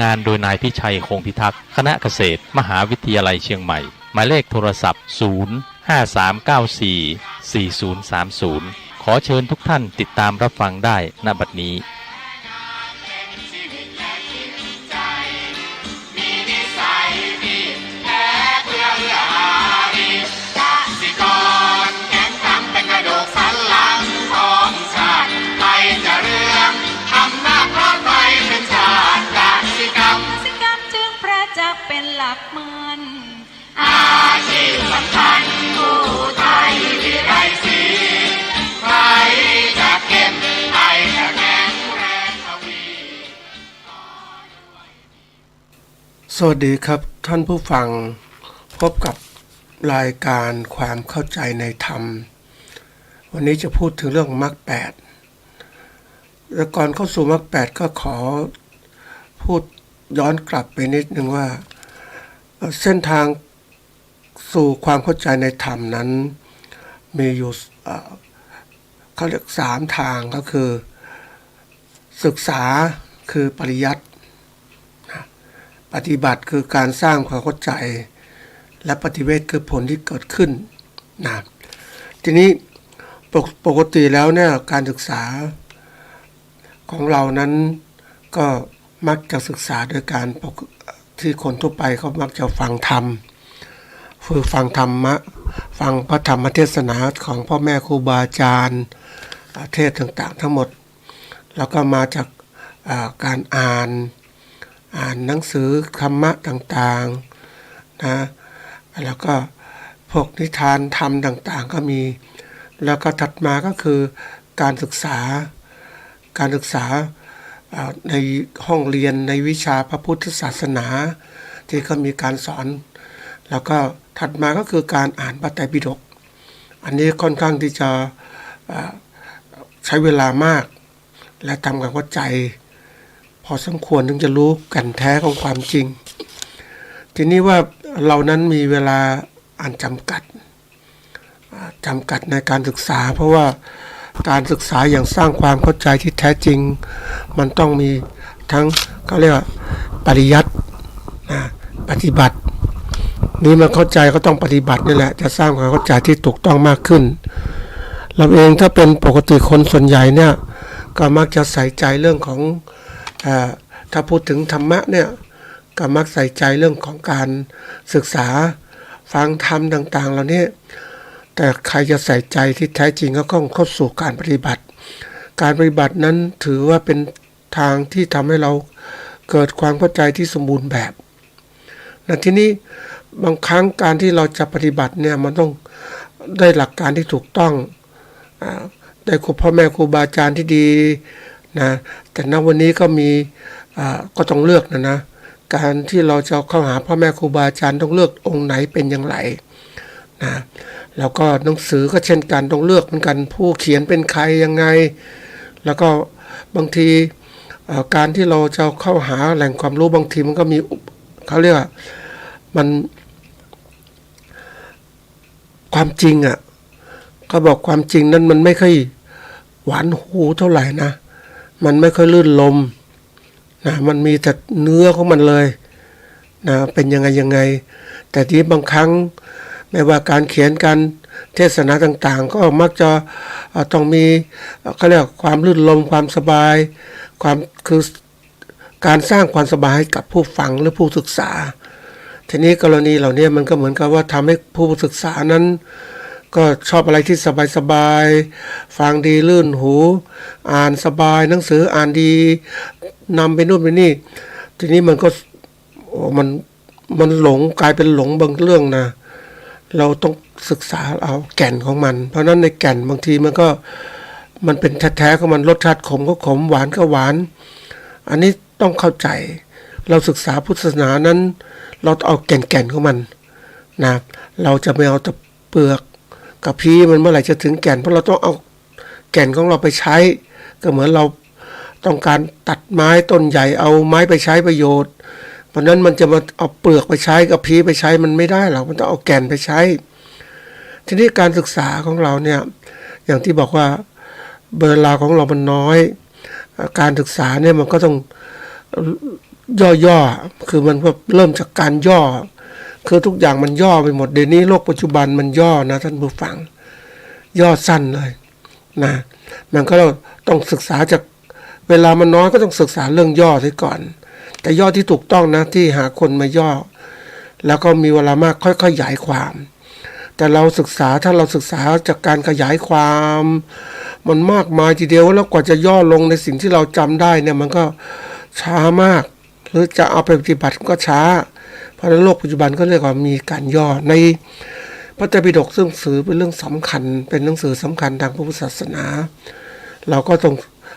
งานโดยนายพิชัยคงพิทักษ์คณะเกษตรมหาวิทยาลัยเชียงใหม่หมายเลขโทรศัพท์053944030ขอเชิญทุกท่านติดตามรับฟังได้ณบัดนี้เป็นหลักมันอาชีพสำคัญผู้ไทยวิไลศรีใครจะเข้มใครจะแข็งแรงทวีสวัสดีครับท่านผู้ฟังพบกับรายการความเข้าใจในธรรมวันนี้จะพูดถึงเรื่องมรรคแปดและก่อนเข้าสู่มรรคแปดก็ขอพูดย้อนกลับไปนิดนึงว่าเส้นทางสู่ความเข้าใจในธรรมนั้นมีอยู่เขาเรียก3ทางก็คือศึกษาคือปริยัติปฏิบัติคือการสร้างความเข้าใจและปฏิเวทคือผลที่เกิดขึ้นนะทีนี้ปกติแล้วเนี่ยการศึกษาของเรานั้นก็มักจะศึกษาโดยการที่คนทั่วไปเขามักจะฟังธรรมคือฟังธรรมะฟังพระธรรมเทศนาของพ่อแม่ครูบาอาจารย์เทศต่างๆทั้งหมดแล้วก็มาจากการอ่านหนังสือธรรมะต่างๆนะแล้วก็พวกนิทานธรรมต่างๆก็มีแล้วก็ถัดมาก็คือการศึกษาในห้องเรียนในวิชาพระพุทธศาสนาที่เขามีการสอนแล้วก็ถัดมาก็คือการอ่านพระไตรปิฎกอันนี้ค่อนข้างที่จะใช้เวลามากและทำความเข้าใจพอสมควรถึงจะรู้แก่นแท้ของความจริงทีนี้ว่าเรานั้นมีเวลาอันจำกัดในการศึกษาเพราะว่าการศึกษาอย่างสร้างความเข้าใจที่แท้จริงมันต้องมีทั้งเขาเรียกว่าปริยัติปฏิบัตินี่มันเข้าใจก็ต้องปฏิบัตินี่แหละจะสร้างความเข้าใจที่ถูกต้องมากขึ้นเราเองถ้าเป็นปกติคนส่วนใหญ่เนี่ยก็มักจะใส่ใจเรื่องของถ้าพูดถึงธรรมะเนี่ยก็มักใส่ใจเรื่องของการศึกษาฟังธรรมต่างๆเหล่านี้แต่ใครจะใส่ใจที่แท้จริงก็ต้องเข้าสู่การปฏิบัตินั้นถือว่าเป็นทางที่ทำให้เราเกิดความเข้าใจที่สมบูรณ์แบบและทีนี้บางครั้งการที่เราจะปฏิบัติเนี่ยมันต้องได้หลักการที่ถูกต้องได้ครูพ่อแม่ครูบาอาจารย์ที่ดีนะแต่ณวันนี้ก็มีก็ต้องเลือกนะการที่เราจะเข้าหาพ่อแม่ครูบาอาจารย์ต้องเลือกองค์ไหนเป็นอย่างไรนะแล้วก็หนังสือก็เช่นกันต้องเลือกเหมือนกันผู้เขียนเป็นใครยังไงแล้วก็บางทีการที่เราจะเข้าหาแหล่งความรู้บางทีมันก็มีเขาเรียกว่ามันความจริงก็บอกความจริงนั้นมันไม่ค่อยหวานหูเท่าไหร่นะมันไม่ค่อยลื่นลมนะมันมีแต่เนื้อของมันเลยนะเป็นยังไงแต่ที่บางครั้งไม่ว่าการเขียนการเทศนาต่างๆก็มักจะต้องมีเขาเรียกความลื่นลมความสบายคือการสร้างความสบายให้กับผู้ฟังหรือผู้ศึกษาทีนี้กรณีเหล่านี้มันก็เหมือนกับว่าทำให้ผู้ศึกษานั้นก็ชอบอะไรที่สบายฟังดีลื่นหูอ่านสบายหนังสืออ่านดีนำไปนู่นไปนี่ทีนี้มันก็มันหลงกลายเป็นหลงบางเรื่องนะเราต้องศึกษาเอาแก่นของมันเพราะนั้นในแก่นบางทีมันเป็นแท้ๆของมันรสชาติขมก็ขมหวานก็หวานอันนี้ต้องเข้าใจเราศึกษาพุทธศาสนานั้นเราเอาแก่นของมันนะเราจะไม่เอาแต่เปลือกกับพีมันเมื่อไหร่จะถึงแก่นเพราะเราต้องเอาแก่นของเราไปใช้ก็เหมือนเราต้องการตัดไม้ต้นใหญ่เอาไม้ไปใช้ประโยชน์เพราะนั้นมันจะมาเอาเปลือกไปใช้กับพีไปใช้มันไม่ได้หรอกมันต้องเอาแก่นไปใช้ทีนี้การศึกษาของเราเนี่ยอย่างที่บอกว่าเวลาของเรามันน้อยการศึกษาเนี่ยมันก็ต้อง ย่อๆคือมันก็เริ่มจากการย่อคือทุกอย่างมันย่อไปหมดเดี๋ยวนี้โลกปัจจุบันมันย่อนะท่านผู้ฟังย่อสั้นเลยนะมันก็ต้องศึกษาจากเวลามันน้อยก็ต้องศึกษาเรื่องย่อเสียก่อนแต่ย่อที่ถูกต้องนะที่หาคนมาย่อแล้วก็มีเวลามากค่อยๆขยายความแต่เราศึกษาถ้าเราศึกษาจากการขยายความมันมากมายทีเดียวแล้วกว่าจะย่อลงในสิ่งที่เราจำได้เนี่ยมันก็ช้ามากหรือจะเอาไปปฏิบัติก็ช้าเพราะในโลกปัจจุบันก็เรียกว่ามีการย่อในพระไตรปิฎกซึ่งสื่อเป็นเรื่องสำคัญเป็นหนังสือสำคัญทางพระพุทธศาสนาเราก็ต้อง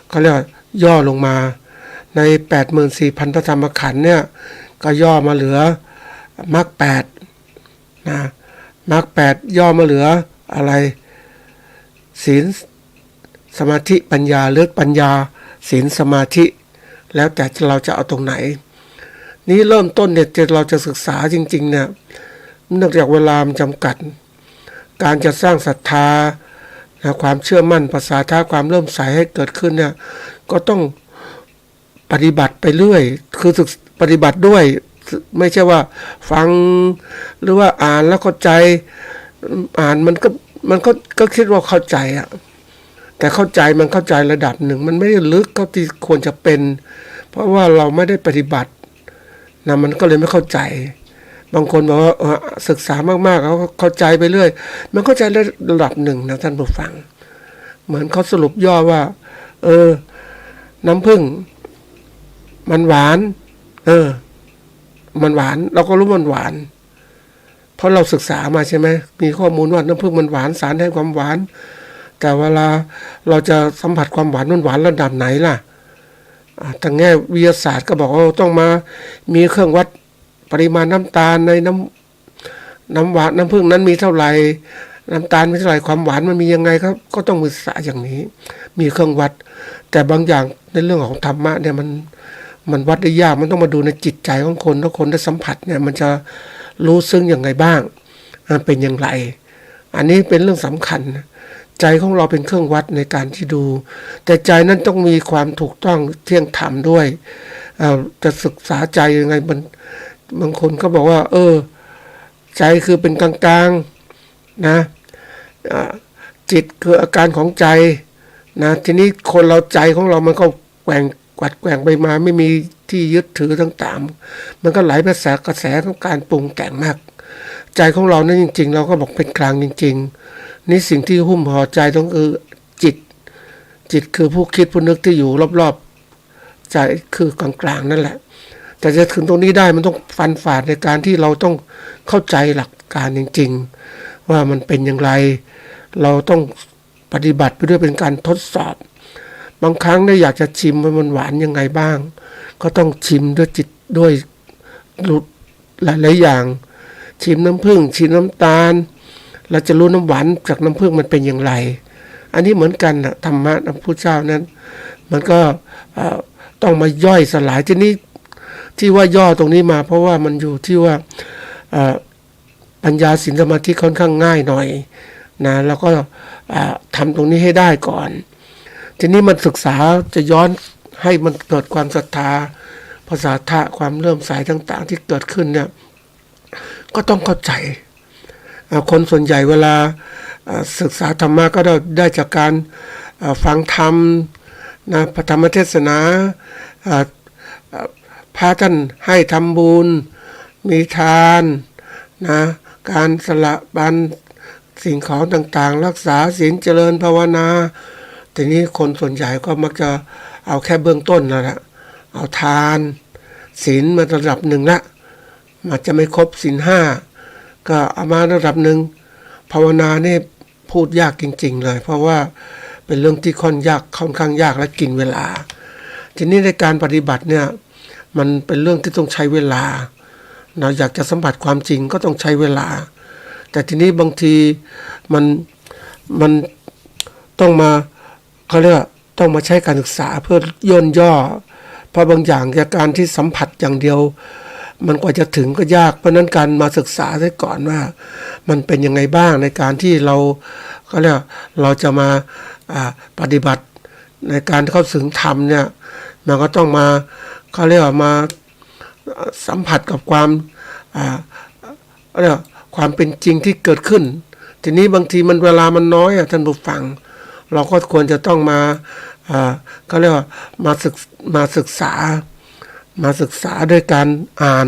เขาเรียกย่อลงมาใน 84,000 พระธรรมขันธ์เนี่ยก็ย่อมาเหลือมรรค8นะมรรค8ย่อมาเหลืออะไรศีลสมาธิปัญญาหรือปัญญาศีลสมาธิแล้วแต่เราจะเอาตรงไหนนี้เริ่มต้นเนี่ยเราจะศึกษาจริงๆเนี่ยเนื่องจากเวลามันจำกัดการจะสร้างศรัทธาความเชื่อมั่นภาษาท่าความเริ่มใสให้เกิดขึ้นเนี่ยก็ต้องปฏิบัติไปเรื่อยคือศึกปฏิบัติด้วยไม่ใช่ว่าฟังหรือว่าอ่านแล้วเข้าใจอ่านมันก็คิดว่าเข้าใจอะแต่เข้าใจมันเข้าใจระดับหนึ่งมันไม่ได้ลึกเท่าที่ควรจะเป็นเพราะว่าเราไม่ได้ปฏิบัตินะมันก็เลยไม่เข้าใจบางคนบอกว่าศึกษามากๆเขาเข้าใจไปเรื่อยมันเข้าใจระดับหนึ่งนะท่านผู้ฟังเหมือนเขาสรุปย่อว่าน้ำผึ้งมันหวานมันหวานเราก็รู้มันหวานเพราะเราศึกษามาใช่ไหมมีข้อมูลว่าน้ำผึ้งมันหวานสารให้ความหวานแต่เวลาเราจะสัมผัสความหวานมันหวานระดับไหนล่ะทางแง่วิทยาศาสตร์ก็บอกว่าต้องมามีเครื่องวัดปริมาณน้ำตาลในน้ำหวานน้ำผึ้งนั้นมีเท่าไหร่น้ำตาลมีเท่าไหร่ความหวานมันมียังไงครับก็ต้องศึกษาอย่างนี้มีเครื่องวัดแต่บางอย่างในเรื่องของธรรมะเนี่ยมันวัดได้ยากมันต้องมาดูในจิตใจของคนถ้าคนได้สัมผัสเนี่ยมันจะรู้ซึ้งอย่างไรบ้างเป็นอย่างไรอันนี้เป็นเรื่องสำคัญใจของเราเป็นเครื่องวัดในการที่ดูแต่ใจนั้นต้องมีความถูกต้องเที่ยงธรรมด้วยจะศึกษาใจยังไงบางคนก็บอกว่าใจคือเป็นกลางๆนะจิตคืออาการของใจนะทีนี้คนเราใจของเรามันก็แกว่งไปมาไม่มีที่ยึดถือต่างๆมันก็ไหลไปกระแสของการปรุงแต่งมากใจของเรานั้นจริงๆเราก็บอกเป็นกลางจริงๆนี่สิ่งที่หุ้มห่อใจต้องคือจิตคือผู้คิดผู้นึกที่อยู่รอบๆใจคือกลางๆนั่นแหละแต่จะถึงตรงนี้ได้มันต้องฟันฝ่าในการที่เราต้องเข้าใจหลักการจริงๆว่ามันเป็นอย่างไรเราต้องปฏิบัติไปด้วยเป็นการทดสอบบางครั้งได้อยากจะชิมว่ามันหวานยังไงบ้างก็ต้องชิมด้วยจิตด้วยหลายๆอย่างชิมน้ำผึ้งชิมน้ำตาลเราจะรู้น้ำหวานจากน้ำผึ้งมันเป็นอย่างไรอันนี้เหมือนกันนะธรรมะพระพุทธเจ้านั้นมันก็ต้องมาย่อยสลายที่นี้ที่ว่าย่อตรงนี้มาเพราะว่ามันอยู่ที่ว่าปัญญาศีลสมาธิค่อนข้างง่ายหน่อยนะแล้วก็ทำตรงนี้ให้ได้ก่อนทีนี้มันศึกษาจะย้อนให้มันเกิดความศรัทธาภาษาทะความเริ่มใสต่างๆที่เกิดขึ้นเนี่ยก็ต้องเข้าใจคนส่วนใหญ่เวลาศึกษาธรรมะก็ได้จากการฟังธรรมนะพระธรรมเทศนาพระท่านให้ทำบุญมีทานนะการสละบันสิ่งของต่างๆรักษาศีลเจริญภาวนาทีนี้คนส่วนใหญ่ก็มักจะเอาแค่เบื้องต้นแล้วละเอาทานศีลมาระดับหนึ่งละมันจะไม่ครบศีล5ก็เอามาระดับหนึ่งภาวนานี่พูดยากจริงๆเลยเพราะว่าเป็นเรื่องที่ค่อนข้างยากและกินเวลาทีนี้ในการปฏิบัติเนี่ยมันเป็นเรื่องที่ต้องใช้เวลาเราอยากจะสัมผัสความจริงก็ต้องใช้เวลาแต่ทีนี้บางทีมันต้องมาเขาเรียกต้องมาใช้การศึกษาเพื่อย่นย่อเพราะบางอย่างจากการที่สัมผัสอย่างเดียวมันกว่าจะถึงก็ยากเพราะนั้นการมาศึกษาซะก่อนว่ามันเป็นยังไงบ้างในการที่เขาเรียกเราจะมาปฏิบัติในการเข้าถึงธรรมเนี่ยมันก็ต้องมาเขาเรียกว่ามา สัมผัสกับความเรียกความเป็นจริงที่เกิดขึ้นทีนี้บางทีมันเวลามันน้อยท่านผู้ฟังเราก็ควรจะต้องมาเขาเรียกว่ามาศึกษาด้วยการอ่าน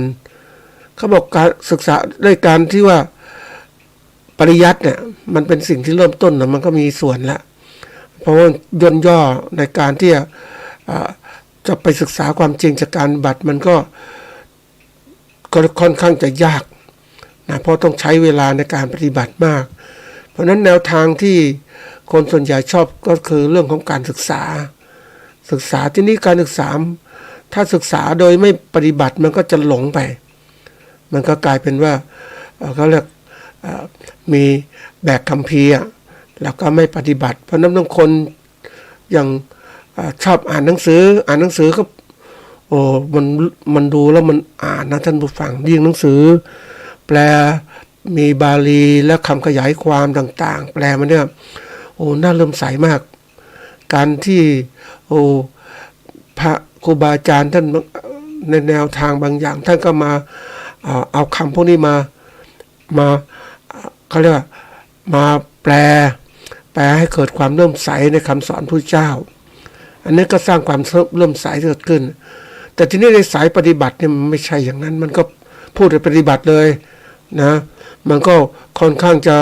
เขาบอกการศึกษาด้วยการที่ว่าปริยัติเนี่ยมันเป็นสิ่งที่เริ่มต้นนะมันก็มีส่วนละเพราะว่าย่นย่อในการที่จะไปศึกษาความจริงจากการบัตรมันก็ค่อนข้างจะยากนะเพราะต้องใช้เวลาในการปฏิบัติมากเพราะนั้นแนวทางที่คนส่วนใหญ่ชอบก็คือเรื่องของการศึกษาที่นี้การศึกษาถ้าศึกษาโดยไม่ปฏิบัติมันก็จะหลงไปมันก็กลายเป็นว่าเขาเรียกมีแบกคัมภีร์แล้วก็ไม่ปฏิบัติเพราะนั้นบางคนอย่างชอบอ่านหนังสือก็มันดูแล้วมันอ่านนะท่านผู้ฟังยิ่งหนังสือแปลมีบาลีและคำขยายความต่างๆแปลมันเนี่ยน่าเลื่อมใสมากการที่พระครูบาอาจารย์ท่านในแนวทางบางอย่างท่านก็มาเอาคำพวกนี้มาเขาเรียกว่ามาแปลให้เกิดความเลื่อมใสในคำสอนพระเจ้าอันนี้ก็สร้างความเลื่อมใสเกิดขึ้นแต่ทีนี้ในสายปฏิบัติเนี่ยมันไม่ใช่อย่างนั้นมันก็พูดในปฏิบัติเลยนะมันก็ค่อนข้างจะ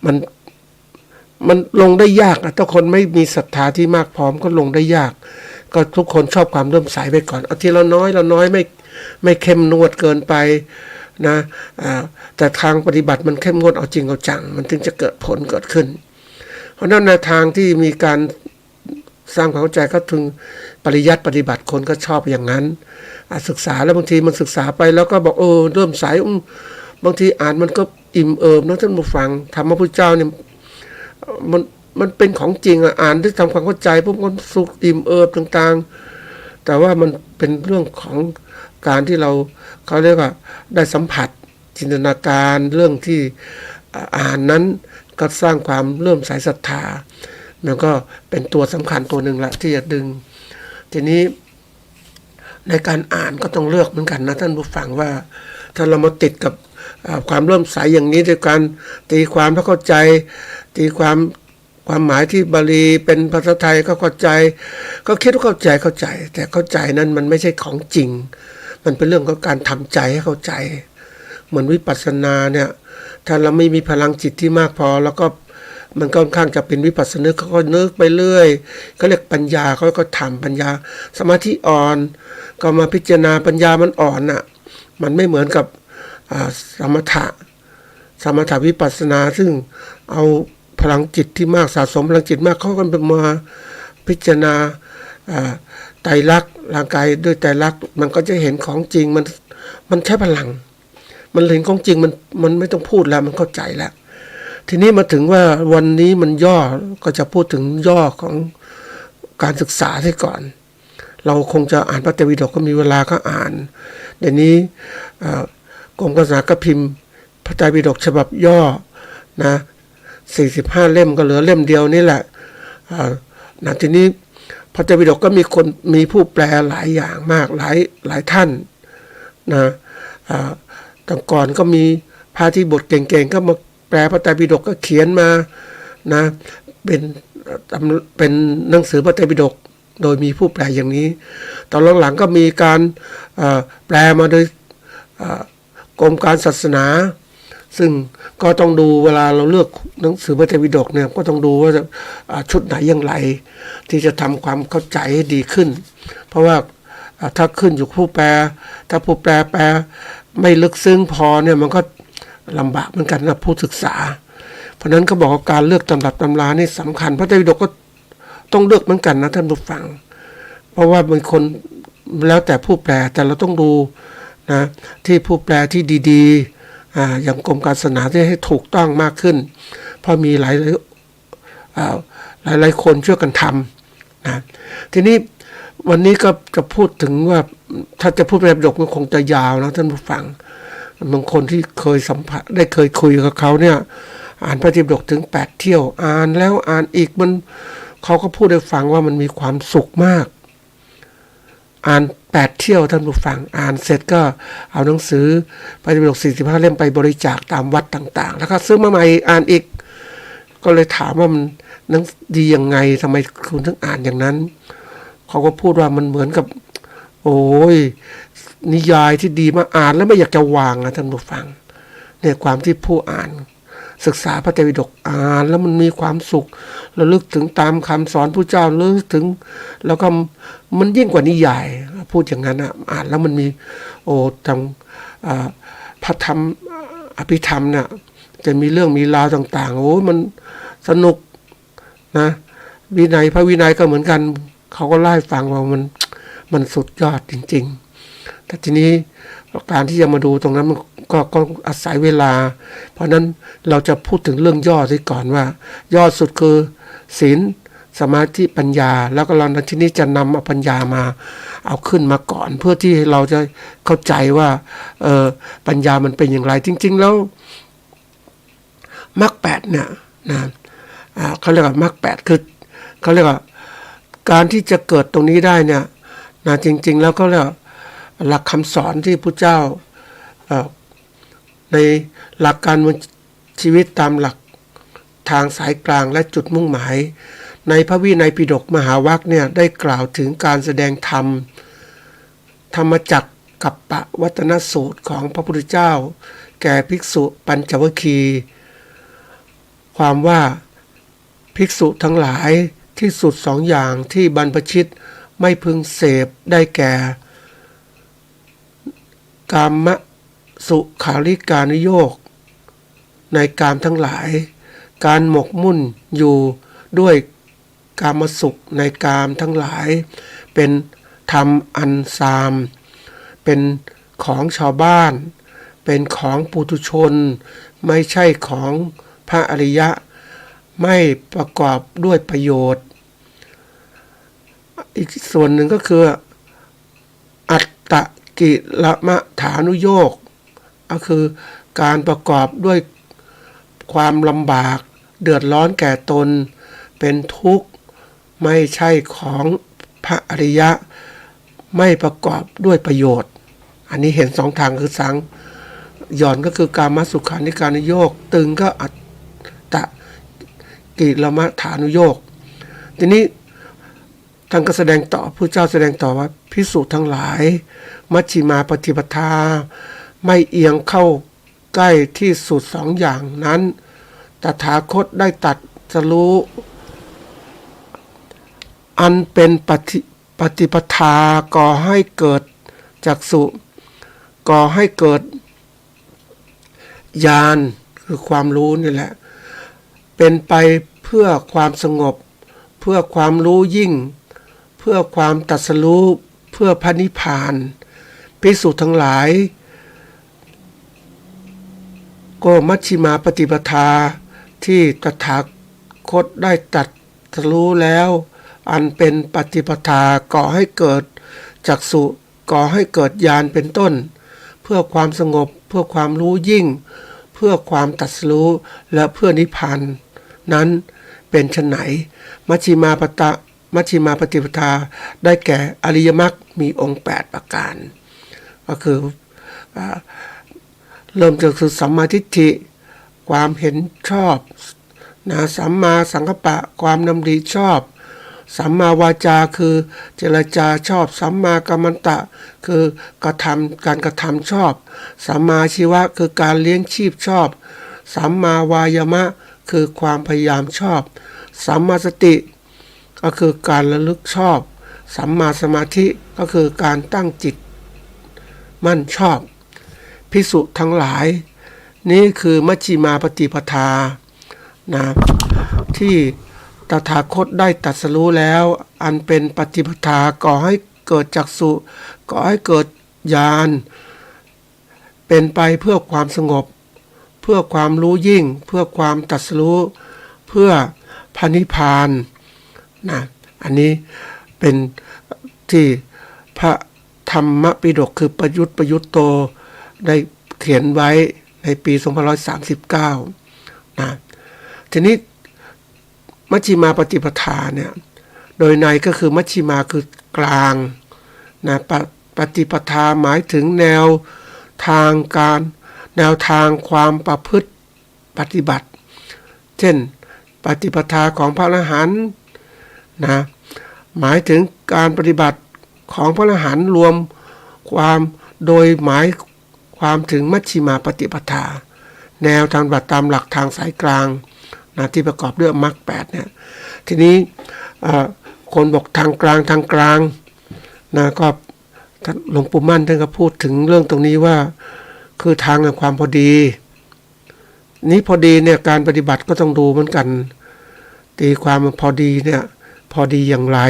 มันลงได้ยากถ้าคนไม่มีศรัทธาที่มากพร้อมก็ลงได้ยากก็ทุกคนชอบความเลื่อมใสไปก่อนเอาทีละน้อยไม่เข้มงวดเกินไปนะแต่ทางปฏิบัติมันเข้มงวดเอาจริงเอาจังมันถึงจะเกิดผลเกิดขึ้นเพราะนั้นในทางที่มีการสร้างความเข้าใจก็ถึงปริยัติปฏิบัติคนก็ชอบอย่างนั้นศึกษาแล้วบางทีมันศึกษาไปแล้วก็บอกเริ่มใสบางทีอ่านมันก็อิ่มเอิบนะท่านผู้ฟังธรรมพระพุทธเจ้าเนี่ยมันเป็นของจริงอ่านด้วยทำความเข้าใจพวกมันสุขอิ่มเอิบต่างๆแต่ว่ามันเป็นเรื่องของการที่เขาเรียกว่าได้สัมผัสจินตนาการเรื่องที่อ่านนั้นก็สร้างความเริ่มใสศรัทธามันก็เป็นตัวสำคัญตัวหนึ่งละที่จะดึงทีนี้ในการอ่านก็ต้องเลือกเหมือนกันนะท่านผู้ฟังว่าถ้าเรามาติดกับความเริ่มใสอย่างนี้ด้วยการตีความแล้วเข้าใจตีความหมายที่บาลีเป็นภาษาไทยก็เข้าใจก็คิดว่าเข้าใจแต่เข้าใจนั้นมันไม่ใช่ของจริงมันเป็นเรื่องของการทำใจให้เข้าใจเหมือนวิปัสสนาเนี่ยถ้าเราไม่มีพลังจิตที่มากพอแล้วก็มันค่อนข้างจะเป็นวิปัสสนึกเขาก็นึกไปเรื่อยเขาเรียกปัญญาเขาก็ทำปัญญาสมาธิอ่อนก็มาพิจารณาปัญญามันอ่อนมันไม่เหมือนกับสมถะวิปัสสนาซึ่งเอาพลังจิตที่มากสะสมพลังจิตมากเขาก็มาพิจารณาไตรลักษณ์ร่างกายด้วยไตรลักษณ์มันก็จะเห็นของจริงมันใช้พลังมันเห็นของจริงมันไม่ต้องพูดแล้วมันเข้าใจแล้วทีนี้มาถึงว่าวันนี้มันย่อก็จะพูดถึงย่อของการศึกษาที่ก่อนเราคงจะอ่านพระไตรปิฎกก็มีเวลาก็อ่านเดี๋ยวนี้กรมการศึกษาก็พิมพ์พระไตรปิฎกฉบับย่อนะ45 เล่มก็เหลือเล่มเดียวนี่แหละนะทีนี้พระไตรปิฎกก็มีผู้แปลหลายอย่างมากหลายท่านนะแต่ก่อนก็มีพระที่บทเก่งๆก็มาแปลพระไตรปิฎกก็เขียนมานะเป็นหนังสือพระไตรปิฎกโดยมีผู้แปลอย่างนี้ตอนหลังๆก็มีการแปลมาโดยกรมการศาสนาซึ่งก็ต้องดูเวลาเราเลือกหนังสือพระไตรปิฎกเนี่ยก็ต้องดูว่าชุดไหนอย่างไรที่จะทำความเข้าใจให้ดีขึ้นเพราะว่าถ้าขึ้นอยู่ผู้แปลถ้าผู้แปลไม่ลึกซึ้งพอเนี่ยมันก็ลำบากเหมือนกันนะผู้ศึกษาเพราะนั้นก็บอกว่าการเลือกตำรับตำรานี่สำคัญพระไตรปิฎกก็ต้องเลือกเหมือนกันนะท่านผู้ฟังเพราะว่าบางคนแล้วแต่ผู้แปลแต่เราต้องดูนะที่ผู้แปลที่ดีๆอย่างกรมการศาสนาที่ให้ถูกต้องมากขึ้นเพราะมีหลายคนช่วยกันทำนะทีนี้วันนี้ก็จะพูดถึงว่าถ้าจะพูดพระไตรปิฎกมันคงจะยาวนะท่านผู้ฟังบางคนที่เคยสัมผัสได้เคยคุยกับเขาเนี่ยอ่านพระไตรปิฎกถึง8 เที่ยวอ่านแล้วอ่านอีกเขาก็พูดให้ฟังว่ามันมีความสุขมาก อ่าน8เที่ยวท่านผู้ฟังอ่านเสร็จก็เอาหนังสือพระไตรปิฎก45เล่มไปบริจาคตามวัดต่างๆแล้วก็ซื้อมาใหม่อ่านอีกก็เลยถามว่ามันหนังดียังไงทำไมคุณถึงอ่านอย่างนั้นเขาก็พูดว่ามันเหมือนกับโอ้ยนิยายที่ดีมาอ่านแล้วไม่อยากจะวางนะท่านผู้ฟังเนี่ยความที่ผู้อ่านศึกษาพระไตรปิฎกอ่านแล้วมันมีความสุขระลึกถึงตามคำสอนพระเจ้าระลึกถึงแล้วก็มันยิ่งกว่านิยายพูดอย่างนั้นอ่านแล้วมันมีโอ้ทางพระธรรมอภิธรรมเนี่ยจะมีเรื่องมีราวต่างๆโอ้มันสนุกนะวินัยพระวินัยก็เหมือนกันเขาก็เล่าให้ฟังว่ามันสุดยอดจริงๆแต่ทีนี้การที่จะมาดูตรงนั้นมันก็อาศัยเวลาเพราะนั้นเราจะพูดถึงเรื่องย่อซะก่อนว่ายอดสุดคือศีลสมาธิปัญญาแล้วก็เราทีนี้จะนำเอาปัญญามาเอาขึ้นมาก่อนเพื่อที่เราจะเข้าใจว่าปัญญามันเป็นอย่างไรจริงๆแล้วมรรค8เนี่ยนะเขาเรียกว่ามรรค8คือเขาเรียกว่าการที่จะเกิดตรงนี้ได้เนี่ยนะจริงๆแล้วก็เรียกหลักคำสอนที่พระเจ้าในหลักการชีวิตตามหลักทางสายกลางและจุดมุ่งหมายในพระวินัยปิฎกมหาวรรคเนี่ยได้กล่าวถึงการแสดงธรรมธรรมจักรกัปปวัตนสูตรของพระพุทธเจ้าแก่ภิกษุปัญจวัคคีย์ความว่าภิกษุทั้งหลายที่สุดสองอย่างที่บรรพชิตไม่พึงเสพได้แก่กามสุขาริการุโยคในกามทั้งหลายการหมกมุ่นอยู่ด้วยกามสุขในกามทั้งหลายเป็นธรรมอันซามเป็นของชาวบ้านเป็นของปุถุชนไม่ใช่ของพระอริยะไม่ประกอบด้วยประโยชน์อีกส่วนหนึ่งก็คืออัตตกิลมัฏฐานุโยคก็คือการประกอบด้วยความลำบากเดือดร้อนแก่ตนเป็นทุกข์ไม่ใช่ของพระอริยะไม่ประกอบด้วยประโยชน์อันนี้เห็นสองทางคือสังหย่อนก็คือกามสุขานิการุโยคตึงก็อัตตกิลมัฏฐานุโยคทีนี้ท่านก็แสดงต่อผู้เจ้าแสดงต่อว่าภิกษุทั้งหลายมัชฌิมาปฏิปทาไม่เอียงเข้าใกล้ที่สุดสองอย่างนั้นตถาคตได้ตรัสรู้อันเป็นปฏิปทาก่อให้เกิดจักษุก่อให้เกิดญาณคือความรู้นี่แหละเป็นไปเพื่อความสงบเพื่อความรู้ยิ่งเพื่อความตรัสรู้เพื่อพระนิพพานภิกษุทั้งหลายก็มัชฌิมาปฏิปทาที่ตถาคตได้ตรัสรู้แล้วอันเป็นปฏิปทาก่อให้เกิดจักษุก่อให้เกิดญาณเป็นต้นเพื่อความสงบเพื่อความรู้ยิ่งเพื่อความตรัสรู้และเพื่อนิพพานนั้นเป็นไฉนมัชฌิมาปฏิปทาได้แก่อริยมรรคมีองค์8ประการก็คือเริ่มจากคือสัมมาทิฏฐิความเห็นชอบนะสัมมาสังกัปปะความดำริชอบสัมมาวาจาคือเจรจาชอบสัมมากัมมันตะคืการกระทำชอบสัมมาชีวะคือการเลี้ยงชีพชอบสัมมาวายามะคือความพยายามชอบสัมมาสติก็คือการระลึกชอบสัมมาสมาธิก็คือการตั้งจิตมั่นชอบภิกษุทั้งหลายนี่คือมัชฌิมาปฏิปทานะที่ตถาคตได้ตรัสรู้แล้วอันเป็นปฏิปทาก่อให้เกิดจักษุก่อให้เกิดญาณเป็นไปเพื่อความสงบเพื่อความรู้ยิ่งเพื่อความตรัสรู้เพื่อพระนิพพานนะอันนี้เป็นที่พระธรรมปิฎกคือประยุทธ์โตได้เขียนไว้ในปี2539นะทีนี้มัชฌิมาปฏิปทาเนี่ยโดยในก็คือมัชฌิมาคือกลาง นะปฏิปทาหมายถึงแนวทางความประพฤติปฏิบัติเช่นปฏิปทาของพระอรหันต์นะหมายถึงการปฏิบัติของพระอรหันต์รวมความโดยหมายความถึงมัชฌิมาปฏิปทาแนวทางปฏิบัติตามหลักทางสายกลางนะที่ประกอบด้วยมรรค8เนี่ยทีนี้คนบอกทางกลางนะก็หลวงปู่มั่นท่านก็พูดถึงเรื่องตรงนี้ว่าคือทางแห่งความพอดีนี้พอดีเนี่ยการปฏิบัติก็ต้องดูเหมือนกันตีความพอดีเนี่ยพอดีอย่างไร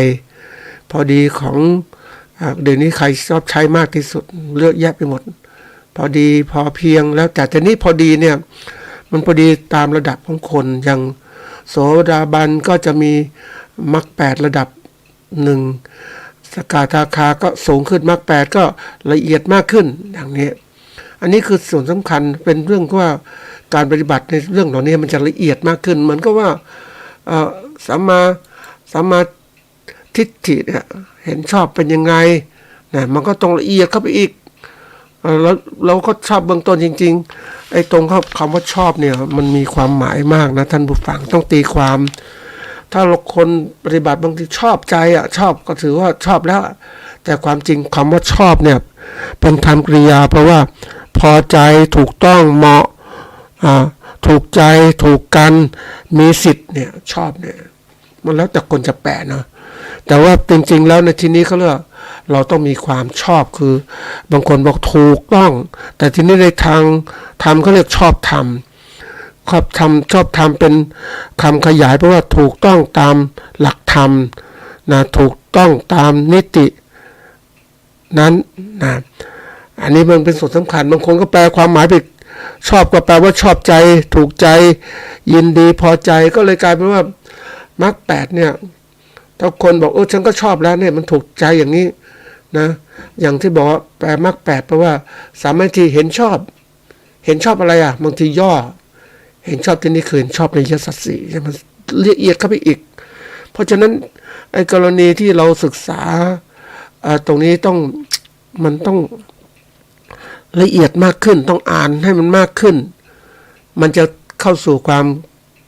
พอดีของเดี๋ยวนี้ใครชอบใช้มากที่สุดเลือกแยะไปหมดพอดีพอเพียงแล้วแต่นี้พอดีเนี่ยมันพอดีตามระดับของคนอย่างโสดาบันก็จะมีมรรค8ระดับ1สกทาคาก็สูงขึ้นมรรค8ก็ละเอียดมากขึ้นอย่างนี้อันนี้คือส่วนสำคัญเป็นเรื่องว่าการปฏิบัติในเรื่องเหล่านี้มันจะละเอียดมากขึ้นเหมือนก็ว่าสัมมาทิฏฐิเนี่ยเห็นชอบเป็นยังไงนะมันก็ต้องละเอียดเข้าไปอีกแล้วเราก็ชอบเบื้องต้นจริงๆไอ้ตรงคำว่าชอบเนี่ยมันมีความหมายมากนะท่านผู้ฟังต้องตีความถ้าเราคนปฏิบัติบางทีชอบใจชอบก็ถือว่าชอบแล้วแต่ความจริงคำว่าชอบเนี่ยเป็นคำกริยาเพราะว่าพอใจถูกต้องเหมาะถูกใจถูกกันมีสิทธิ์เนี่ยชอบเนี่ยมันแล้วแต่คนจะแปลนะแต่ว่าจริงๆแล้วในที่นี้เขาเรียกเราต้องมีความชอบคือบางคนบอกถูกต้องแต่ที่นี้ในทางธรรมเขาเรียกชอบธรรมชอบธรรมเป็นคำขยายเพราะว่าถูกต้องตามหลักธรรมนะถูกต้องตามนิตินั้นนะอันนี้มันเป็นส่วนสำคัญบางคนก็แปลความหมายไปชอบก็แปลว่าชอบใจถูกใจยินดีพอใจก็เลยกลายเป็นว่ามรรค8เนี่ยถ้าคนบอกฉันก็ชอบแล้วเนี่ยมันถูกใจอย่างนี้นะอย่างที่บอกว่าแปลมรรค8แปลว่าสามัญทีเห็นชอบอะไรบางทีย่อเห็นชอบที่นี่คือเห็นชอบในยสัตสีใช่ไหมละเอียดเข้าไปอีกเพราะฉะนั้นไอ้กรณีที่เราศึกษาตรงนี้มันต้องละเอียดมากขึ้นต้องอ่านให้มันมากขึ้นมันจะเข้าสู่ความ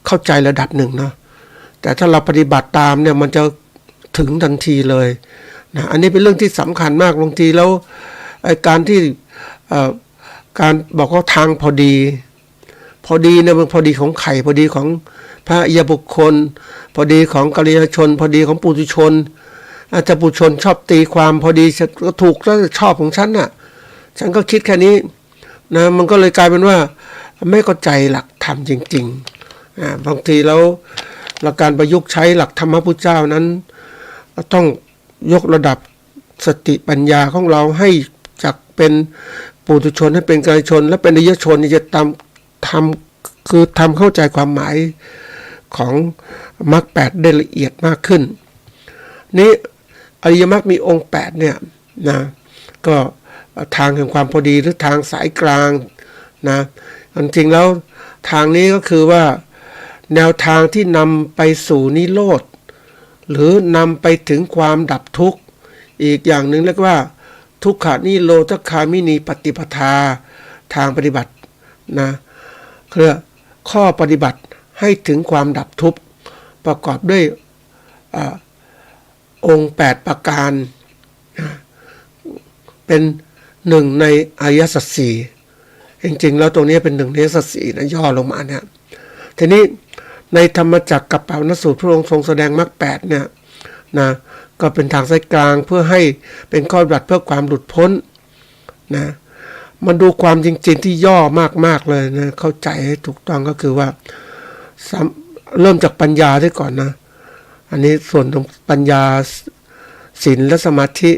เข้าใจระดับหนึ่งเนาะแต่ถ้าเราปฏิบัติตามเนี่ยมันจะถึงทันทีเลยนะอันนี้เป็นเรื่องที่สำคัญมากบางทีแล้วการที่การบอกว่าทางพอดีเนี่ยมันพอดีของไข่พอดีของพระอริยบุคคลพอดีของกัลยาณชนพอดีของปุถุชนอาจจะปุถุชนชอบตีความพอดีก็ถูกแล้วชอบของฉันน่ะฉันก็คิดแค่นี้นะมันก็เลยกลายเป็นว่าไม่เข้าใจหลักธรรมจริงๆบางทีแล้วหลักการประยุกต์ใช้หลักธรรมพุทธเจ้านั้นต้องยกระดับสติปัญญาของเราให้จากเป็นปุถุชนให้เป็นกัลยาณชนและเป็นอริยชนนี่จะทำเข้าใจความหมายของมรรค8ได้ละเอียดมากขึ้นนี่อริยมรรคมีองค์8เนี่ยนะก็ทางแห่งความพอดีหรือทางสายกลางนะจริงๆแล้วทางนี้ก็คือว่าแนวทางที่นำไปสู่นิโรธหรือนำไปถึงความดับทุกข์อีกอย่างหนึ่งเรียกว่าทุกขานิโรธคามินีปฏิปทาทางปฏิบัตินะคือข้อปฏิบัติให้ถึงความดับทุกข์ประกอบด้วยองค์8ประการเป็นหนึ่งในอริยสัจสี่จริงๆแล้วตรงนี้เป็นหนึ่งในอริยสัจสี่นะย่อลงมาเนี่ยทีนี้ในธรรมจักรกัปปวัณสูตรพระองค์ทรงแสดงมรรค8เนี่ยนะก็เป็นทางสายกลางเพื่อให้เป็นข้อปฏิบัติเพื่อความหลุดพ้นนะมันดูความจริงๆที่ย่อมากๆเลยนะเข้าใจให้ถูกต้องก็คือว่าเริ่มจากปัญญาด้วยก่อนนะอันนี้ส่วนของปัญญาศีลและสมาธิ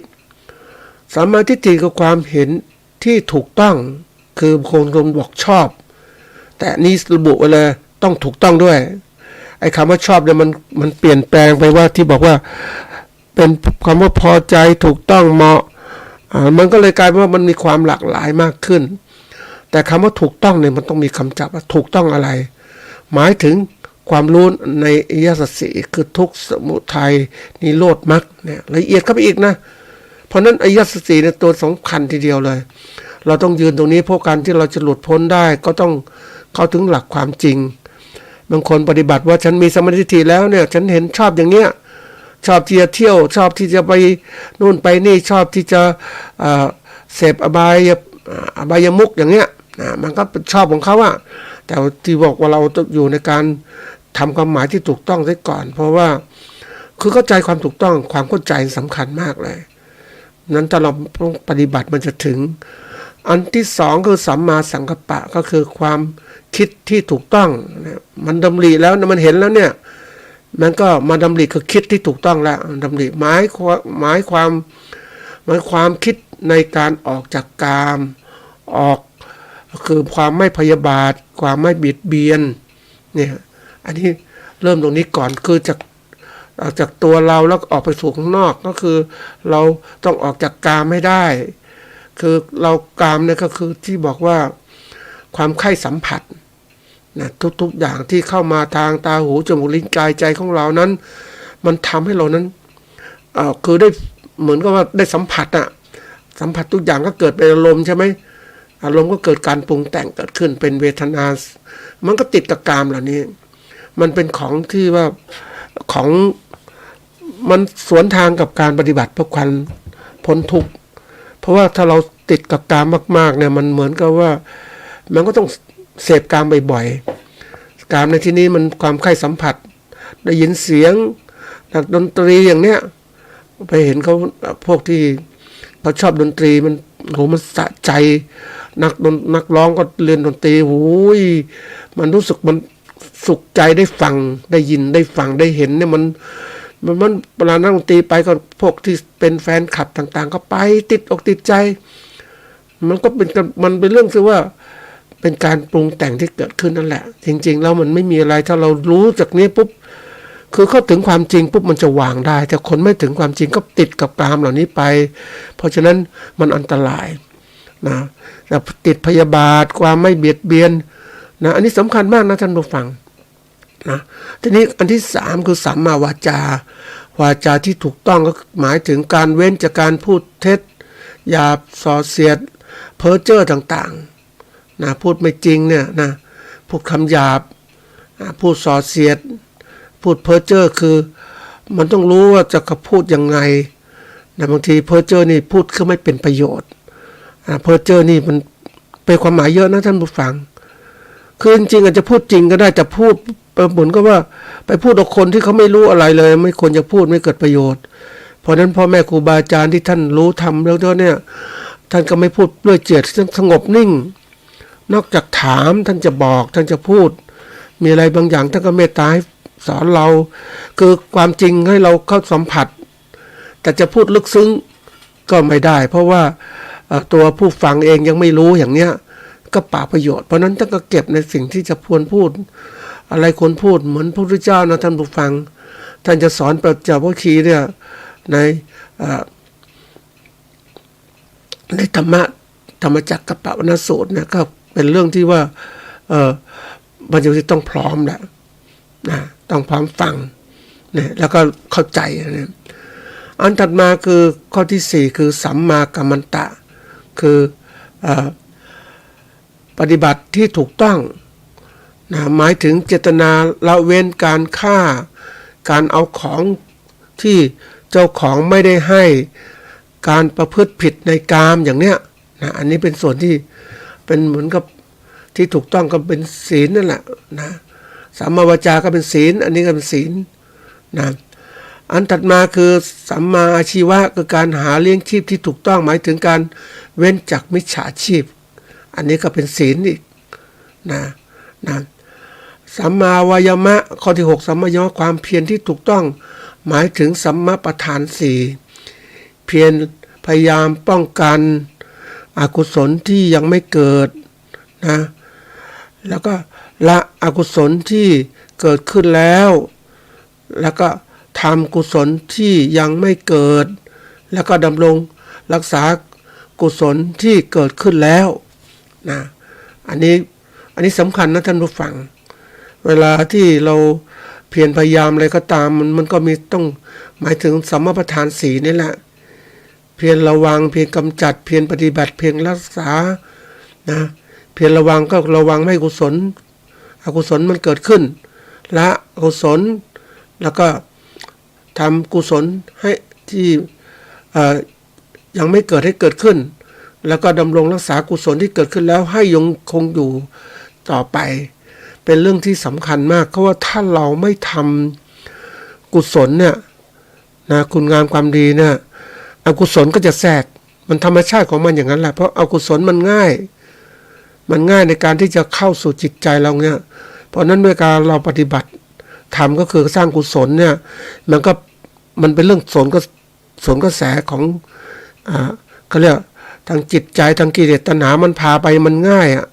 สัมมาทิฏฐิคือความเห็นที่ถูกต้องคือคนบอกชอบแต่นี้ระบุไว้เลยต้องถูกต้องด้วยไอ้คำว่าชอบเนี่ยมันเปลี่ยนแปลงไปว่าที่บอกว่าเป็นคำว่าพอใจถูกต้องเหมาะมันก็เลยกลายเป็นว่ามันมีความหลากหลายมากขึ้นแต่คำว่าถูกต้องเนี่ยมันต้องมีคำจับว่าถูกต้องอะไรหมายถึงความรู้ในอริยสัจสี่คือทุกข์สมุทัยนิโรธมรรคเนี่ยละเอียดเข้าไปอีกนะพ ราะนั้นอริยสัจสี่เนี่ยตัวสำคัญทีเดียวเลยเราต้องยืนตรงนี้เพราะการที่เราจะหลุดพ้นได้ก็ต้องเข้าถึงหลักความจริงบางคนปฏิบัติว่าฉันมีสมาธิทีแล้วเนี่ยฉันเห็นชอบอย่างเนี้ยชอบที่จะเที่ยวชอบที่จะไปนู่นไปนี่ชอบที่จะเสพอบายมุขอย่างเนี้ยมันก็เป็นชอบของเขาอะแต่ที่บอกว่าเราต้องอยู่ในการทำความหมายที่ถูกต้องไว้ก่อนเพราะว่าคือเข้าใจความถูกต้องความเข้าใจสำคัญมากเลยนั้นถ้าเราปฏิบัติมันจะถึงอันที่สองคือสัมมาสังกัปปะก็คือความคิดที่ถูกต้องมันดำริแล้วมันเห็นแล้วเนี่ยมันก็มาดำริคือคิดที่ถูกต้องแล้วดำริหมายความคิดในการออกจากกามออกคือความไม่พยาบาทความไม่เบียดเบียนเนี่ยอันนี้เริ่มตรงนี้ก่อนคือจากตัวเราแล้วออกไปสู่ข้างนอกก็คือเราต้องออกจากกามให้ได้คือเรากามเนี่ยก็คือที่บอกว่าความใคร่สัมผัสนะทุกๆอย่างที่เข้ามาทางตาหูจมูกลิ้นกายใจของเรานั้นมันทำให้เรานั้นคือได้เหมือนกับว่าได้สัมผัสอะสัมผัสทุกอย่างก็เกิดเป็นอารมณ์ใช่ไหมอารมณ์ก็เกิดการปรุงแต่งเกิดขึ้นเป็นเวทนามันก็ติดกับกามเหล่านี้มันเป็นของที่ว่าของมันสวนทางกับการปฏิบัติเพื่อความพ้นทุกข์เพราะว่าถ้าเราติดกับกามมากๆเนี่ยมันเหมือนกับว่ามันก็ต้องเสพกามบ่อยๆกามในที่นี้มันความใคร่สัมผัสได้ยินเสียงนักดนตรีอย่างเนี้ยไปเห็นเขาพวกที่เขาชอบดนตรีมันโหมันสะใจนักร้องก็เรียนดนตรีโอ้ยมันรู้สึกมันสุขใจได้ฟังได้ยินได้ฟังได้เห็นเนี่ยมันเวลานักดนตรีไปก็พวกที่เป็นแฟนคลับต่างๆก็ไปติดอกติดใจมันก็เป็นเรื่องที่ว่าเป็นการปรุงแต่งที่เกิดขึ้นนั่นแหละจริงๆแล้วมันไม่มีอะไรถ้าเรารู้จากนี้ปุ๊บคือเข้าถึงความจริงปุ๊บมันจะวางได้แต่คนไม่ถึงความจริงก็ติดกับกามเหล่านี้ไปเพราะฉะนั้นมันอันตรายนะแต่ติดพยาบาทความไม่เบียดเบียนนะอันนี้สำคัญมากนะท่านผู้ฟังนะทีนี้อันที่สามคือสัมมาวาจาวาจาที่ถูกต้องก็หมายถึงการเว้นจากการพูดเท็จหยาบส่อเสียดเพ้อเจ้อต่างๆนะพูดไม่จริงเนี่ยนะพูดคำหยาบพูดส่อเสียดพูดเพ้อเจ้อคือมันต้องรู้ว่าจะพูดยังไงนะบางทีเพ้อเจ้อนี่พูดคือไม่เป็นประโยชน์เพ้อเจ้อนี่มันเป็นความหมายเยอะนะท่านผู้ฟังคือจริงๆอาจจะพูดจริงก็ได้แต่พูดเหมือนกับว่าไปพูดกับคนที่เขาไม่รู้อะไรเลยไม่ควรจะพูดไม่เกิดประโยชน์เพราะนั้นพ่อแม่ครูบาอาจารย์ที่ท่านรู้ทำแล้วเนี่ยท่านก็ไม่พูดด้วยเจตสงบนิ่งนอกจากถามท่านจะบอกท่านจะพูดมีอะไรบางอย่างท่านก็เมตตาให้สอนเราคือความจริงให้เราเข้าสัมผัสแต่จะพูดลึกซึ้งก็ไม่ได้เพราะว่าตัวผู้ฟังเองยังไม่รู้อย่างเนี้ยก็เปล่าประโยชน์เพราะนั้นท่านก็เก็บในสิ่งที่จะควรพูดอะไรควรพูดเหมือนพระพุทธเจ้านะท่านผู้ฟังท่านจะสอนปัจจวัคคีย์เนี่ยในธรรมจักรกัปปวนสูตรเนี่ยก็เป็นเรื่องที่ว่ามันจะต้องพร้อมแหละนะต้องพร้อมฟังเนี่ยแล้วก็เข้าใจนะอันถัดมาคือข้อที่สี่คือสัมมากัมมันตะคือปฏิบัติที่ถูกต้องนะหมายถึงเจตนาละเว้นการฆ่าการเอาของที่เจ้าของไม่ได้ให้การประพฤติผิดในกามอย่างเนี้ยนะอันนี้เป็นส่วนที่เป็นเหมือนกับที่ถูกต้องก็เป็นศีลนั่นแหละนะสัมมาวาจาก็เป็นศีลอันนี้ก็เป็นศีลนะอันถัดมาคือสัมมาอาชีวะคือการหาเลี้ยงชีพที่ถูกต้องหมายถึงการเว้นจากมิจฉาชีพอันนี้ก็เป็นศีลอีกนะสัมมาวายามะข้อที่6สัมมายามะความเพียรที่ถูกต้องหมายถึงสัมมาประธาน4เพียรพยายามป้องกันอกุศลที่ยังไม่เกิดนะแล้วก็ละอกุศลที่เกิดขึ้นแล้วแล้วก็ทำกุศลที่ยังไม่เกิดแล้วก็ดำรงรักษากุศลที่เกิดขึ้นแล้วนะอันนี้สำคัญนะท่านผู้ฟังเวลาที่เราเพียรพยายามอะไรก็ตามมันก็มีต้องหมายถึงสัมมาประธาน4นี่แหละ เพียรระวังเพียรกำจัดเพียรปฏิบัติเพียรรักษานะเพียรระวังก็ระวังไม่ให้กุศลอกุศลมันเกิดขึ้นละอกุศลแล้วก็ทำกุศลให้ที่ยังไม่เกิดให้เกิดขึ้นแล้วก็ดำรงรักษากุศลที่เกิดขึ้นแล้วให้ยังคงอยู่ต่อไปเป็นเรื่องที่สำคัญมากเพราะว่าถ้าเราไม่ทำกุศลเนี่ยนะคุณงามความดีเนี่ยอกุศลก็จะแทรกมันธรรมชาติของมันอย่างนั้นแหละเพราะอกุศลมันง่ายในการที่จะเข้าสู่จิตใจเราเนี่ยเพราะนั้นด้วยการเราปฏิบัติธรรมก็คือสร้างกุศลเนี่ยมันเป็นเรื่องสนกระแสของเขาเรียกทางจิตใจทางกิเลสตัณหามันพาไปมันง่ายอ่ะ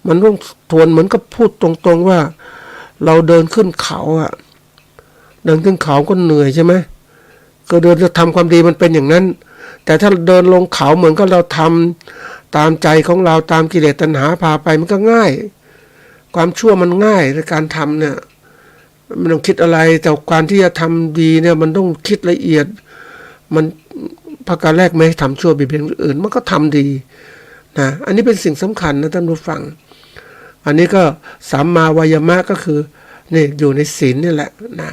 มันต้องทวนเหมือนกับพูดตรงๆว่าเราเดินขึ้นเขาอ่ะเดินขึ้นเขาก็เหนื่อยใช่ไหมก็เดินจะทำความดีมันเป็นอย่างนั้นแต่ถ้าเดินลงเขาเหมือนกับเราทำตามใจของเราตามกิเลสตัณหาพาไปมันก็ง่ายความชั่วมันง่ายในการทำเนี่ยไม่ต้องคิดอะไรแต่การที่จะทำดีเนี่ยมันต้องคิดละเอียดมันประการแรกไม่ให้ทำชั่วเบียดเบียนคนอื่นมันก็ทำดีนะอันนี้เป็นสิ่งสำคัญนะท่านผู้ฟังอันนี้ก็สัมมาวายามะก็คือนี่อยู่ในศีลนี่แหละนะ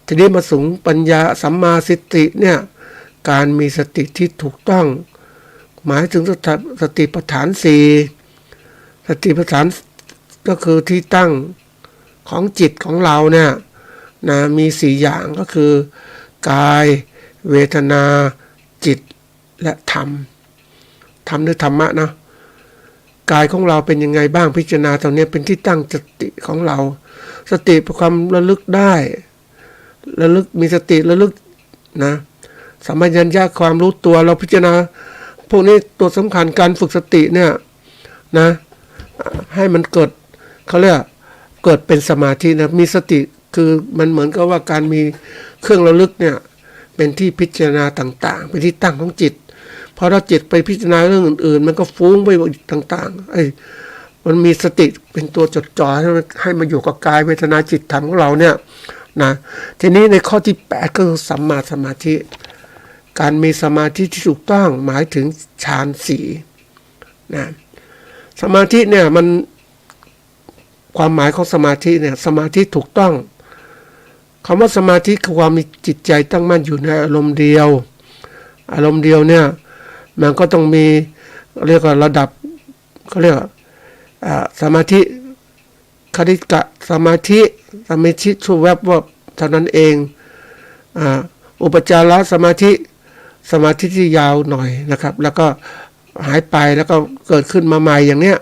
ทีนี้มาสูงปัญญาสัมมาสติเนี่ยการมีสติที่ถูกต้องหมายถึงสติปัฏฐานสี่สติปัฏฐานก็คือที่ตั้งของจิตของเราเนี่ยนะมีสี่อย่างก็คือกายเวทนาจิตและธรรมด้วยธรรมะนะกายของเราเป็นยังไงบ้างพิจารณาตรงนี้เป็นที่ตั้งสติของเราสติเป็นความระลึกได้ระลึกมีสติระลึกนะสัมปชัญญะความรู้ตัวเราพิจารณาพวกนี้ตัวสำคัญการฝึกสติเนี่ยนะให้มันเกิดเขาเรียกเกิดเป็นสมาธินะมีสติคือมันเหมือนกับว่าการมีเครื่องระลึกเนี่ยเป็นที่พิจารณาต่างๆเป็นที่ตั้งของจิตพอเราจิตไปพิจารณาเรื่องอื่นๆมันก็ฟุ้งไปต่างๆมันมีสติเป็นตัวจดจ่อให้มาอยู่กับกายเวทนาจิตธรรมของเราเนี่ยนะทีนี้ในข้อที่8ก็คือสัมมาสมาธิการมีสมาธิที่ถูกต้องหมายถึงฌานสี่นะสมาธิเนี่ยมันความหมายของสมาธิเนี่ยสมาธิถูกต้องคำว่าสมาธิคือความมีจิตใจตั้งมั่นอยู่ในอารมณ์เดียวเนี่ยมันก็ต้องมีเรียกว่าระดับเขาเรียกว่าสมาธิคณิกะสมาธิชั่วแวบว่าเท่านั้นเองอุปจารสมาธิที่ยาวหน่อยนะครับแล้วก็หายไปแล้วก็เกิดขึ้นมาใหม่อย่างเนี้ย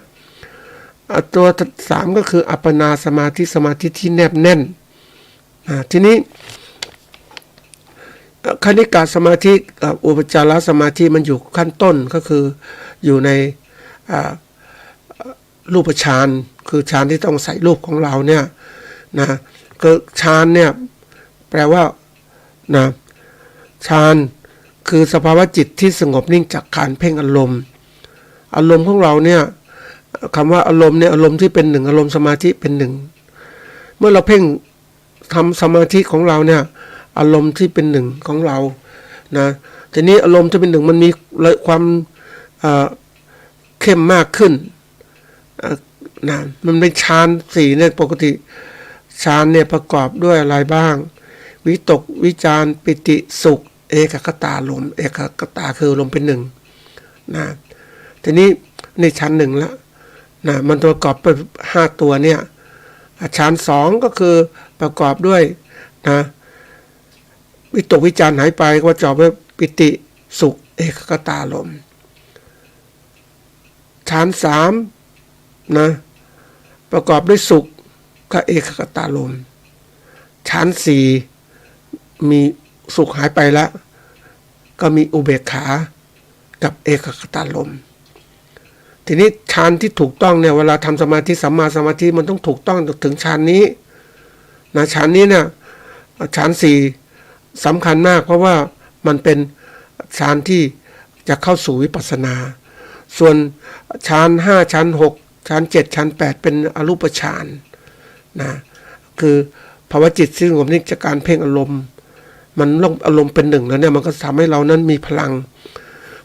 ตัว3ก็คืออัปปนาสมาธิที่แนบแน่นทีนี้คณิกะสมาธิกับอุปจารสมาธิมันอยู่ขั้นต้นก็คืออยู่ในรูปฌานคือฌานที่ต้องใส่รูปของเราเนี่ยนะก็ฌานเนี่ยแปลว่านะฌานคือสภาวะจิตที่สงบนิ่งจากการเพ่งอารมณ์ของเราเนี่ยคำว่าอารมณ์เนี่ยอารมณ์ที่เป็นหนึ่งอารมณ์สมาธิเป็นหนึ่งเมื่อเราเพ่งทำสมาธิของเราเนี่ยอารมณ์ที่เป็นหนึ่งของเรานะทีนี้อารมณ์ที่เป็นหนึ่งมันมีความเข้มมากขึ้นนะมันเป็นฌานสี่เนี่ยปกติฌานเนี่ยประกอบด้วยอะไรบ้างวิตกวิจารปิติสุขเอกคตาลมเอกคตาคือลมเป็นหนึ่งนะทีนี้ในฌานหนึ่งแล้วนะมันประกอบไป5ตัวเนี่ยฌาน2ก็คือประกอบด้วยนะวิตกวิจารหายไปก็ประกอบด้วยปิติสุขเอกคตาลมฌาน3นะประกอบด้วยสุขกับเอกคตาลมฌาน4มีสุขหายไปแล้วก็มีอุเบกขากับเอกคตาลมทีนี้ฌานที่ถูกต้องเนี่ยเวลาทำสมาธิสัมมาสมาธิมันต้องถูกต้องถึงฌานนี้นะฌานนี้เนี่ยฌาน4สำคัญมากเพราะว่ามันเป็นฌานที่จะเข้าสู่วิปัสสนาส่วนฌาน5ฌาน6ฌาน7ฌาน8เป็นอรูปฌานนะคือภาวะจิตซึ่งสงบนิ่งจากการเพ่งอารมณ์ มันลงอารมณ์เป็นหนึ่งแล้วเนี่ยมันก็ทำให้เรานั้นมีพลัง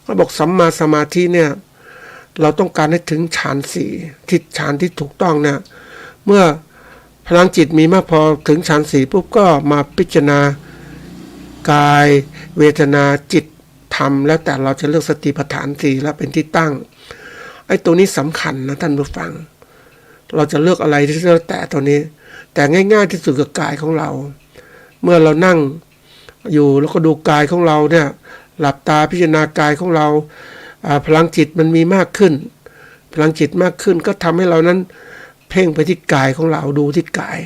ก็บอกสัมมาสมาธิเนี่ยเราต้องการให้ถึงฌานสี่ที่ฌานที่ถูกต้องเนี่ยเมื่อพลังจิตมีมากพอถึงฌานสี่ปุ๊บก็มาพิจารณากายเวทนาจิตธรรมแล้วแต่เราจะเลือกสติปัฏฐานสี่แล้วเป็นที่ตั้งไอ้ตัวนี้สำคัญนะท่านผู้ฟังเราจะเลือกอะไรที่แล้วแต่ตัวนี้แต่ง่ายๆที่สุดกับกายของเราเมื่อเรานั่งอยู่แล้วก็ดูกายของเราเนี่ยหลับตาพิจารณากายของเราพลังจิตมันมีมากขึ้นพลังจิตมากขึ้นก็ทำให้เรานั้นเพ่งไปที่กายของเราดูที่กาย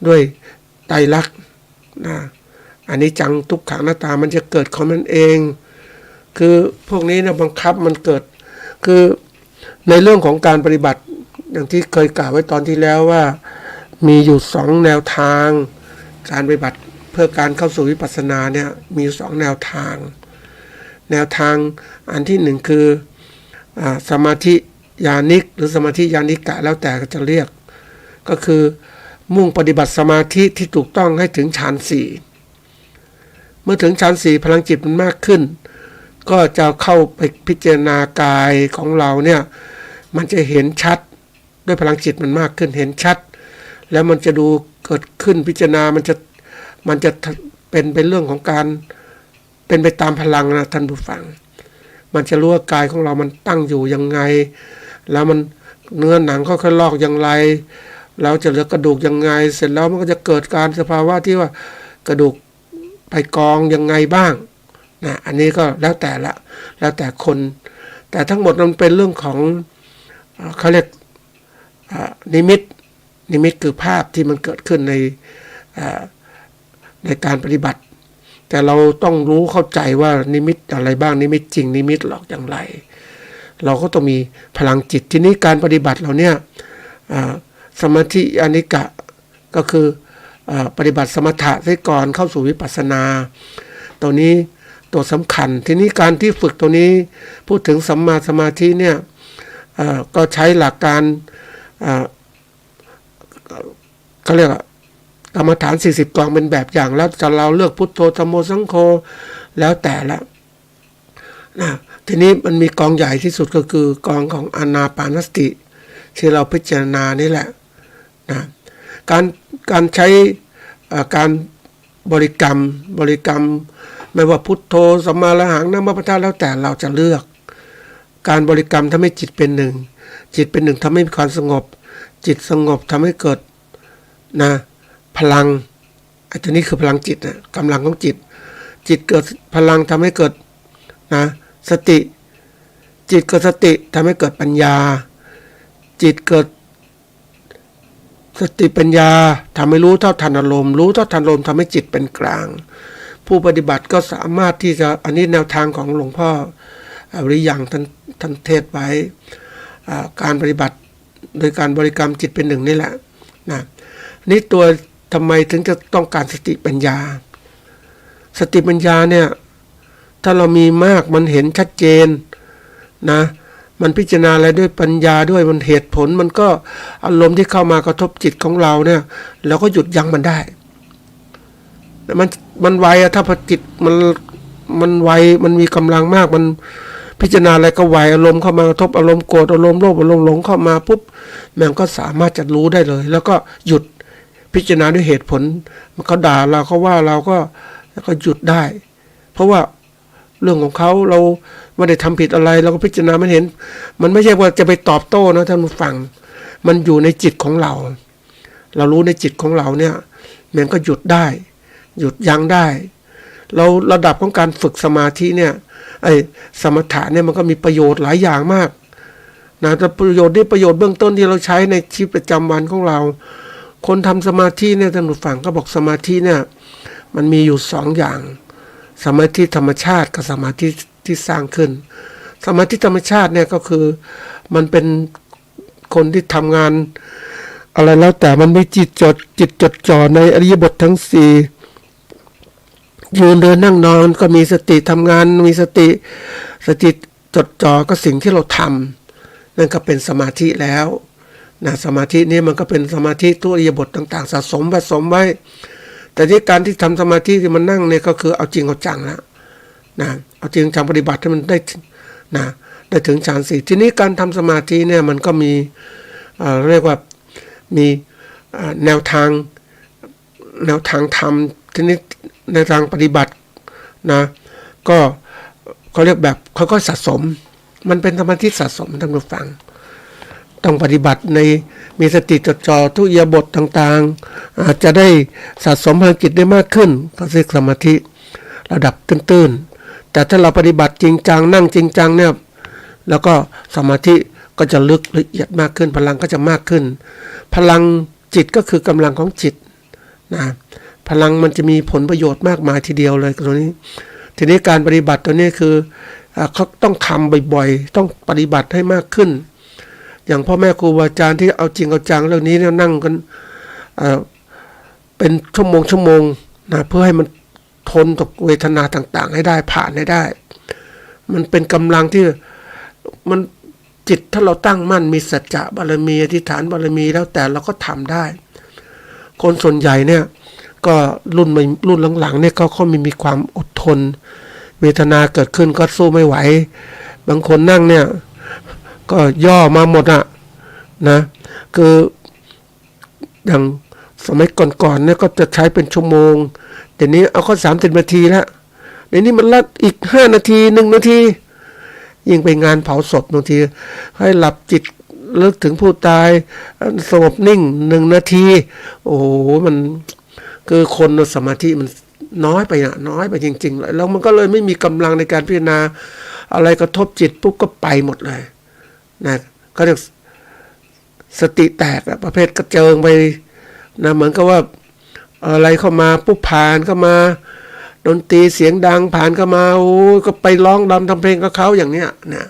ด้วยไตรลักษณ์นะอันนี้จังทุกขังหน้าตามันจะเกิดของมันเองคือพวกนี้นะบังคับมันเกิดคือในเรื่องของการปฏิบัติอย่างที่เคยกล่าวไว้ตอนที่แล้วว่ามีอยู่2แนวทางการปฏิบัติเพื่อการเข้าสู่วิปัสสนาเนี่ยมี2แนวทางอันที่1คือสมาธิญาณิกหรือสมาธิญาณิกะแล้วแต่จะเรียกก็คือมุ่งปฏิบัติสมาธิที่ถูกต้องให้ถึงฌานสี่เมื่อถึงฌานสี่พลังจิตมันมากขึ้นก็จะเข้าไปพิจารณากายของเราเนี่ยมันจะเห็นชัดด้วยพลังจิตมันมากขึ้นเห็นชัดแล้วมันจะดูเกิดขึ้นพิจารณามันจะเป็นเรื่องของการเป็นไปตามพลังนะท่านผู้ฟังมันจะรู้ว่ากายของเรามันตั้งอยู่ยังไงแล้วมันเนื้อหนังค่อยๆลอกอย่างไรแล้วจะเหลือกระดูกยังไงเสร็จแล้วมันก็จะเกิดการสภาวะที่ว่ากระดูกไปกองยังไงบ้างนะอันนี้ก็แล้วแต่คนแต่ทั้งหมดมันเป็นเรื่องของเขาเรียกนิมิตคือภาพที่มันเกิดขึ้นในการปฏิบัติแต่เราต้องรู้เข้าใจว่านิมิตอะไรบ้างนิมิตจริงนิมิตหลอกอย่างไรเราก็ต้องมีพลังจิตทีนี้การปฏิบัติเราเนี่ยสมาธิญาณิกะก็คือปฏิบัติสมถะซะก่อนเข้าสู่วิปัสสนาตัวนี้ตัวสำคัญทีนี้การที่ฝึกตัวนี้พูดถึงสัมมาสมาธิเนี่ยก็ใช้หลักการเขาเรียกกรรมฐาน40กองเป็นแบบอย่างแล้วจะเราเลือกพุทโธธัมโมสังโฆแล้วแต่ละนะทีนี้มันมีกองใหญ่ที่สุดก็คือกองของอานาปานสติที่เราพิจารณานี่แหละนะการใช้การบริกรรมไม่ว่าพุทโธสัมมาอรหังนะโมพุทธะแล้วแต่เราจะเลือกการบริกรรมทำให้จิตเป็นหนึ่งจิตเป็นหนึ่งทำให้มีความสงบจิตสงบทำให้เกิดนะพลังอันนี้คือพลังจิตนะกำลังของจิตเกิดพลังทำให้เกิดนะสติจิตเกิดสติทำให้เกิดปัญญาจิตเกิดสติปัญญาทำให้รู้เท่าทันอารมณ์ทำให้จิตเป็นกลางผู้ปฏิบัติก็สามารถที่จะอันนี้แนวทางของหลวงพ่ออริยังท่านเทศไว้การปฏิบัติโดยการบริกรรมจิตเป็นหนึ่งนี่แหละนะนี่ตัวทำไมถึงจะต้องการสติปัญญาเนี่ยถ้าเรามีมากมันเห็นชัดเจนนะมันพิจารณาอะไรด้วยปัญญาด้วยมันเหตุผลมันก็อารมณ์ที่เข้ามากระทบจิตของเราเนี่ยเราก็หยุดยั้งมันได้มันไวอะถ้าพอจิตมันไวมันมีกำลังมากมันพิจารณาอะไรก็ไวอารมณ์เข้ามากระทบอารมณ์โกรธอารมณ์โลภอารมณ์หลงเข้ามาปุ๊บมันก็สามารถจะรู้ได้เลยแล้วก็หยุดพิจารณาด้วยเหตุผลมันเขาด่าเราเขาว่าเราก็หยุดได้เพราะว่าเรื่องของเขาเราไม่ได้ทำผิดอะไรเราก็พิจารณามันเห็นมันไม่ใช่ว่าจะไปตอบโต้นะท่านผู้ฟังมันอยู่ในจิตของเรารู้ในจิตของเราเนี่ยมันก็หยุดได้หยุดยั้งได้เราระดับของการฝึกสมาธิเนี่ยสมถะเนี่ยมันก็มีประโยชน์หลายอย่างมากนะแต่ประโยชน์เบื้องต้นที่เราใช้ในชีวิตประจำวันของเราคนทำสมาธิเนี่ยท่านผู้ฟังก็บอกสมาธิเนี่ยมันมีอยู่2อย่างสมาธิธรรมชาติกับสมาธิที่สร้างขึ้นสมาธิธรรมชาติเนี่ยก็คือมันเป็นคนที่ทำงานอะไรแล้วแต่มันมีจิตจดจ่อในอริยบททั้ง4ยืนเดินนั่งนอนก็มีสติทำงานมีสติจดจ่อก็สิ่งที่เราทำนั่นก็เป็นสมาธิแล้วนะสมาธินี้มันก็เป็นสมาธิทุกอริยบทต่างๆสะสมไว้แต่ แต่ที่การที่ทำสมาธิที่มันนั่งเนี่ยก็คือเอาจริงเอาจังแล้วนะเอาจริงจังปฏิบัติให้มันได้นะได้ถึงฌานสี่ทีนี้การทำสมาธิเนี่ยมันก็มีเรียกว่ามีแนวทางทำทีนี้ในทางปฏิบัตินะก็เขาเรียกแบบค่อยๆสะสมมันเป็นสมาธิสะสมท่านผู้ฟังต้องปฏิบัติในมีสติจดจ่อทุกอิริยาบถต่างๆอาจจะได้สะสมพลังจิตได้มากขึ้นก็เรียกสมาธิระดับตื้นๆแต่ถ้าเราปฏิบัติจริงจังนั่งจริงจังเนี่ยแล้วก็สมาธิก็จะลึกละเอียดมากขึ้นพลังก็จะมากขึ้นพลังจิตก็คือกำลังของจิตนะพลังมันจะมีผลประโยชน์มากมายทีเดียวเลยตรงนี้ทีนี้การปฏิบัติตัวนี้คือเขาต้องทำบ่อยๆต้องปฏิบัติให้มากขึ้นอย่างพ่อแม่ครูบาอาจารย์ที่เอาจริงเอาจังเรื่องนี้เนี่ยนั่งกันเป็นชั่วโมงนะเพื่อให้มันทนต่อเวทนาต่างๆให้ได้ผ่านให้ได้มันเป็นกำลังที่มันจิตถ้าเราตั้งมั่นมีสัจจะบารมีอธิษฐานบารมีแล้วแต่เราก็ทำได้คนส่วนใหญ่เนี่ยก็รุ่นหลังๆเนี่ยเขามีความอดทนเวทนาเกิดขึ้นก็สู้ไม่ไหวบางคนนั่งเนี่ยก็ย่อมาหมดอะนะคืออย่างสมัยก่อนเนี่ยก็จะใช้เป็นชั่วโมงเดี๋ยวนี้เอาข้อ30 นาทีแล้วเดี๋ยวนี้มันลัดอีก5 นาที1 นาทียิ่งไปงานเผาศพบางทีให้หลับจิตเลิกถึงผู้ตายสงบนิ่ง1 นาทีโอ้โหมันคือคนสมาธิมันน้อยไปนะน้อยไปจริงๆเลยแล้วมันก็เลยไม่มีกำลังในการพิจารณาอะไรกระทบจิตปุ๊บก็ไปหมดเลยนะเขาเรียกสติแตกประเภทกระเจิงไปนะเหมือนกับว่าอะไรเข้ามาปุ๊บผ่านเข้ามาดนตรีเสียงดังผ่านเข้ามาโอ้ก็ไปร้องรำทำเพลงกับเขาอย่างเนี้ยนะ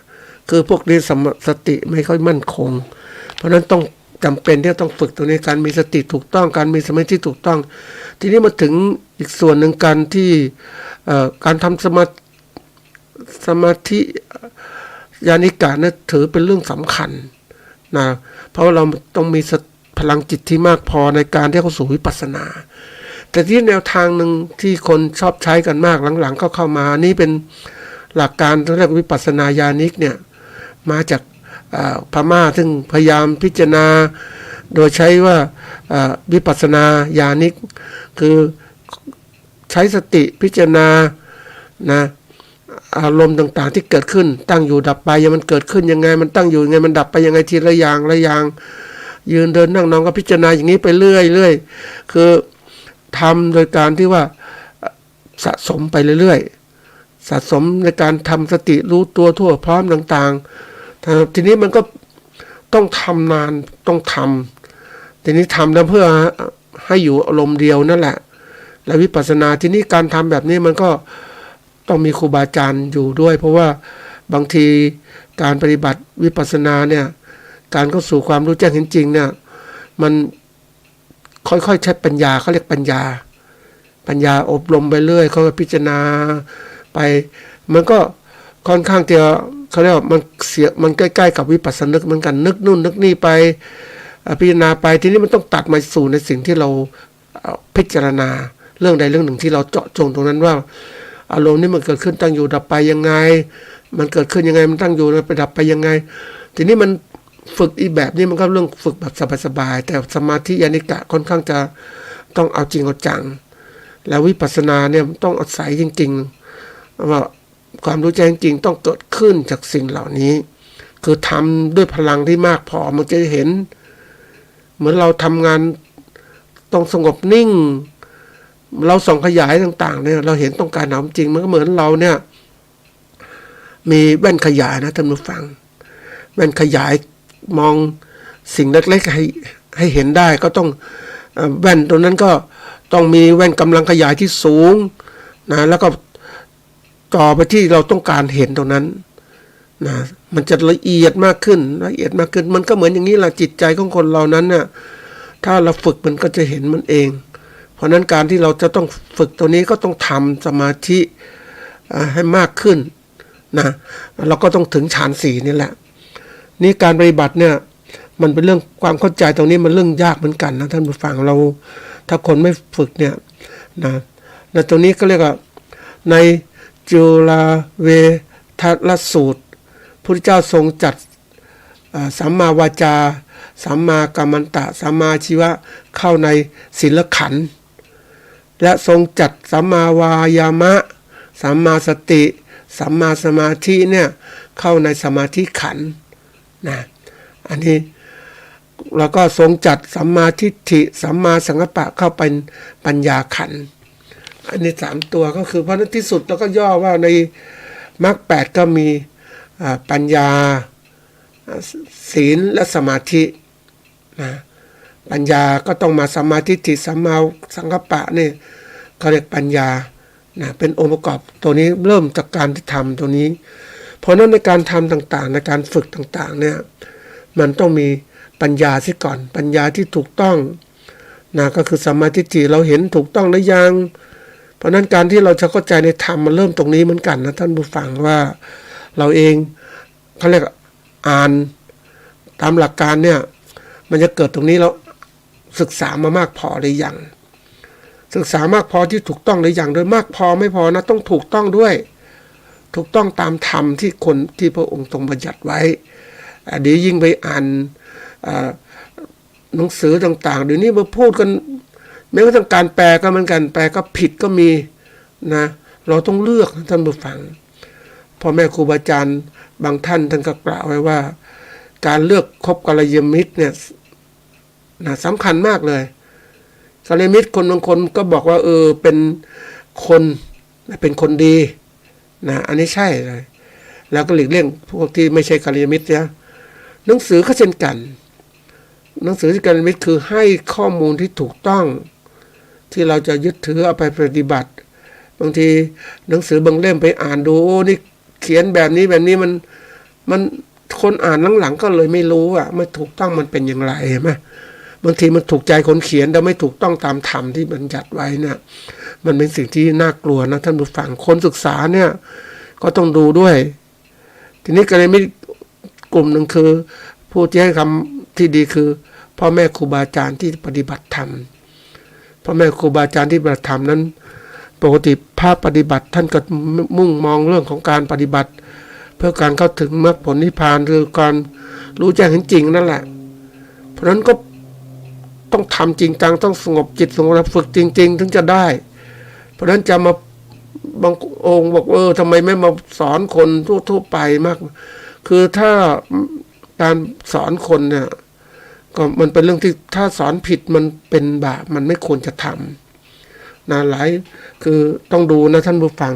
คือพวกนี้สติไม่ค่อยมั่นคงเพราะฉะนั้นต้องจำเป็นที่ต้องฝึกตรงนี้การมีสติถูกต้องการมีสมาธิถูกต้องทีนี้มาถึงอีกส่วนหนึ่งการที่การทำสมาธิญาณิกะเนี่ยถือเป็นเรื่องสำคัญนะเพราะเราต้องมีพลังจิตที่มากพอในการที่เข้าสู่วิปัสสนาแต่ที่แนวทางหนึ่งที่คนชอบใช้กันมากหลังๆก็เข้ามานี่เป็นหลักการที่เรียกวิปัสสนาญาณิกเนี่ยมาจากพม่าซึ่งพยายามพิจารณาโดยใช้ว่าวิปัสสนาญาณิกคือใช้สติพิจารณานะอารมณ์ต่างๆที่เกิดขึ้นตั้งอยู่ดับไปยังมันเกิดขึ้นยังไงมันตั้งอยู่ยังไงมันดับไปยังไงทีละอย่างละอย่างยืนเดินนั่งนอนก็พิจารณาอย่างนี้ไปเรื่อยๆคือทำโดยการที่ว่าสะสมไปเรื่อยๆสะสมในการทำสติรู้ตัวทั่วพร้อมต่างๆทีนี้มันก็ต้องทำนานต้องทำทีนี้ทำแล้วเพื่อให้อยู่อารมณ์เดียวนั่นแหละและวิปัสสนาทีนี้การทำแบบนี้มันก็ต้องมีครูบาอาจารย์อยู่ด้วยเพราะว่าบางทีการปฏิบัติวิปัสสนาเนี่ยการเข้าสู่ความรู้แจ้งเห็นจริงเนี่ยมันค่อยๆใช้ปัญญาเขาเรียกปัญญาอบรมไปเรื่อยเขาพิจารณาไปมันก็ค่อนข้างจะเขาเรียกว่ามันใกล้ๆกับวิปัสสนึกเหมือนกันนึกนู่นนึกนี่ไปพิจารณาไปทีนี้มันต้องตัดมาสู่ในสิ่งที่เราพิจารณาเรื่องใดเรื่องหนึ่งที่เราเจาะจงตรงนั้นว่าอารมณ์นี้มันเกิดขึ้นตั้งอยู่ดับไปยังไงมันเกิดขึ้นยังไงมันตั้งอยู่ไปดับไปยังไงทีนี้มันฝึกอีแบบนี้มันก็เรื่องฝึกแบบสบายๆแต่สมาธิญาณิกะค่อนข้างจะต้องเอาจริงเอาจังแล้ววิปัสสนาเนี่ยต้องอาศัยจริงๆว่าความรู้แจ้งจริงต้องเกิดขึ้นจากสิ่งเหล่านี้คือทำด้วยพลังที่มากพอมันจะเห็นเหมือนเราทำงานต้องสงบนิ่งเราส่องขยายต่างๆเนี่ยเราเห็นต้องการหนาวจริงมันก็เหมือนเราเนี่ยมีแว่นขยายนะท่านผู้ฟังแว่นขยายมองสิ่งเล็กๆให้เห็นได้ก็ต้องแว่นตรงนั้นก็ต้องมีแว่นกำลังขยายที่สูงนะแล้วก็ต่อไปที่เราต้องการเห็นตรงนั้นนะมันจะละเอียดมากขึ้นมันก็เหมือนอย่างนี้แหละจิตใจของคนเรานั้นเนี่ยถ้าเราฝึกมันก็จะเห็นมันเองเพราะนั้นการที่เราจะต้องฝึกตัวนี้ก็ต้องทำสมาธิให้มากขึ้นนะเราก็ต้องถึงฌาน4นี่แหละนี่การปฏิบัติเนี่ยมันเป็นเรื่องความเข้าใจตรงนี้มันเรื่องยากเหมือนกันนะท่านผู้ฟังเราถ้าคนไม่ฝึกเนี่ย นะในตรงนี้ก็เรียกว่าในจุลเวทัลสูตรพระพุทธเจ้าทรงจัดสัมมาวาจาสัมมากัมมันตะสัมมาชีวะเข้าในศีลขันธ์และทรงจัดสัมมาวายามะสัมมาสติสัมมาสมาธิเนี่ยเข้าในสมาธิขันธ์นะอันนี้แล้วก็ทรงจัดสัมมาทิฏฐิสัมมาสังกัปปะเข้าเป็นปัญญาขันธ์อันนี้3ตัวก็คือเพราะนั้นที่สุดแล้วก็ย่อว่าในมรรค8ก็มีปัญญาศีลและสมาธินะปัญญาก็ต้องมาสัมมาทิฏฐิสัมมาสังกัปปะนี่เขาเรียกปัญญานะเป็นองค์ประกอบตัวนี้เริ่มจากการที่ทำตัวนี้เพราะนั้นในการทำต่างๆในการฝึกต่างๆเนี่ยมันต้องมีปัญญาซิก่อนปัญญาที่ถูกต้องนะก็คือสัมมาทิฏฐิเราเห็นถูกต้องหรือยังเพราะนั้นการที่เราจะเข้าใจในธรรมมันเริ่มตรงนี้เหมือนกันนะท่านผู้ฟังว่าเราเองเขาเรียกอ่านตามหลักการเนี่ยมันจะเกิดตรงนี้เราศึกษามามากพอหรือยังศึกษามากพอที่ถูกต้องหรือยังโดยมากพอไม่พอนะต้องถูกต้องด้วยถูกต้องตามธรรมที่คนที่พระองค์ทรงบัญญัติไว้เดี๋ยวยิ่งไปอ่านหนังสือต่างๆเดี๋ยวนี้มาพูดกันแม้กระทั่งการแปลก็เหมือนกันแปลก็ผิดก็มีนะเราต้องเลือกท่านผู้ฟังพ่อแม่ครูบาอาจารย์บางท่านท่านก็กล่าวไว้ว่าการเลือกคบกัลยาณมิตรเนี่ยนะสำคัญมากเลยกัลยาณมิตรคนบางคนก็บอกว่าเป็นคนดีนะอันนี้ใช่เลยแล้วก็หลีกเลี่ยงพวกที่ไม่ใช่กัลยาณมิตรเนี่ยหนังสือก็เช่นกันหนังสือที่กัลยาณมิตรคือให้ข้อมูลที่ถูกต้องที่เราจะยึดถือเอาไปปฏิบัติบางทีหนังสือบางเล่มไปอ่านดูโอ้นี่เขียนแบบนี้มันคนอ่านหลังๆก็เลยไม่รู้อ่ะไม่ถูกต้องมันเป็นอย่างไรเห็นไหมบางทีมันถูกใจคนเขียนแต่ไม่ถูกต้องตามธรรมที่บัญญัติไว้เนี่ยมันเป็นสิ่งที่น่ากลัวนะท่านผู้ฟังคนศึกษาเนี่ยก็ต้องดูด้วยทีนี้ก็เลยไม่กลุ่มหนึ่งคือผู้ที่ให้คำที่ดีคือพ่อแม่ครูบาอาจารย์ที่ปฏิบัติธรรมพ่อแม่ครูบาอาจารย์ที่ปฏิบัติธรรมนั้นปกติภาคปฏิบัติท่านก็มุ่งมองเรื่องของการปฏิบัติเพื่อการเข้าถึงมรรคผลนิพพานคือการรู้แจ้งเห็นจริงนั่นแหละเพราะฉะนั้นก็ต้องทำจริงจังต้องสงบจิตสงบฝึกจริงๆถึงจะได้เพราะฉะนั้นจะมาบางองค์บอกทำไมไม่มาสอนคนทั่วๆไปมากคือถ้าการสอนคนเนี่ยก็มันเป็นเรื่องที่ถ้าสอนผิดมันเป็นบาปมันไม่ควรจะทำนะหลายคือต้องดูนะท่านผู้ฟัง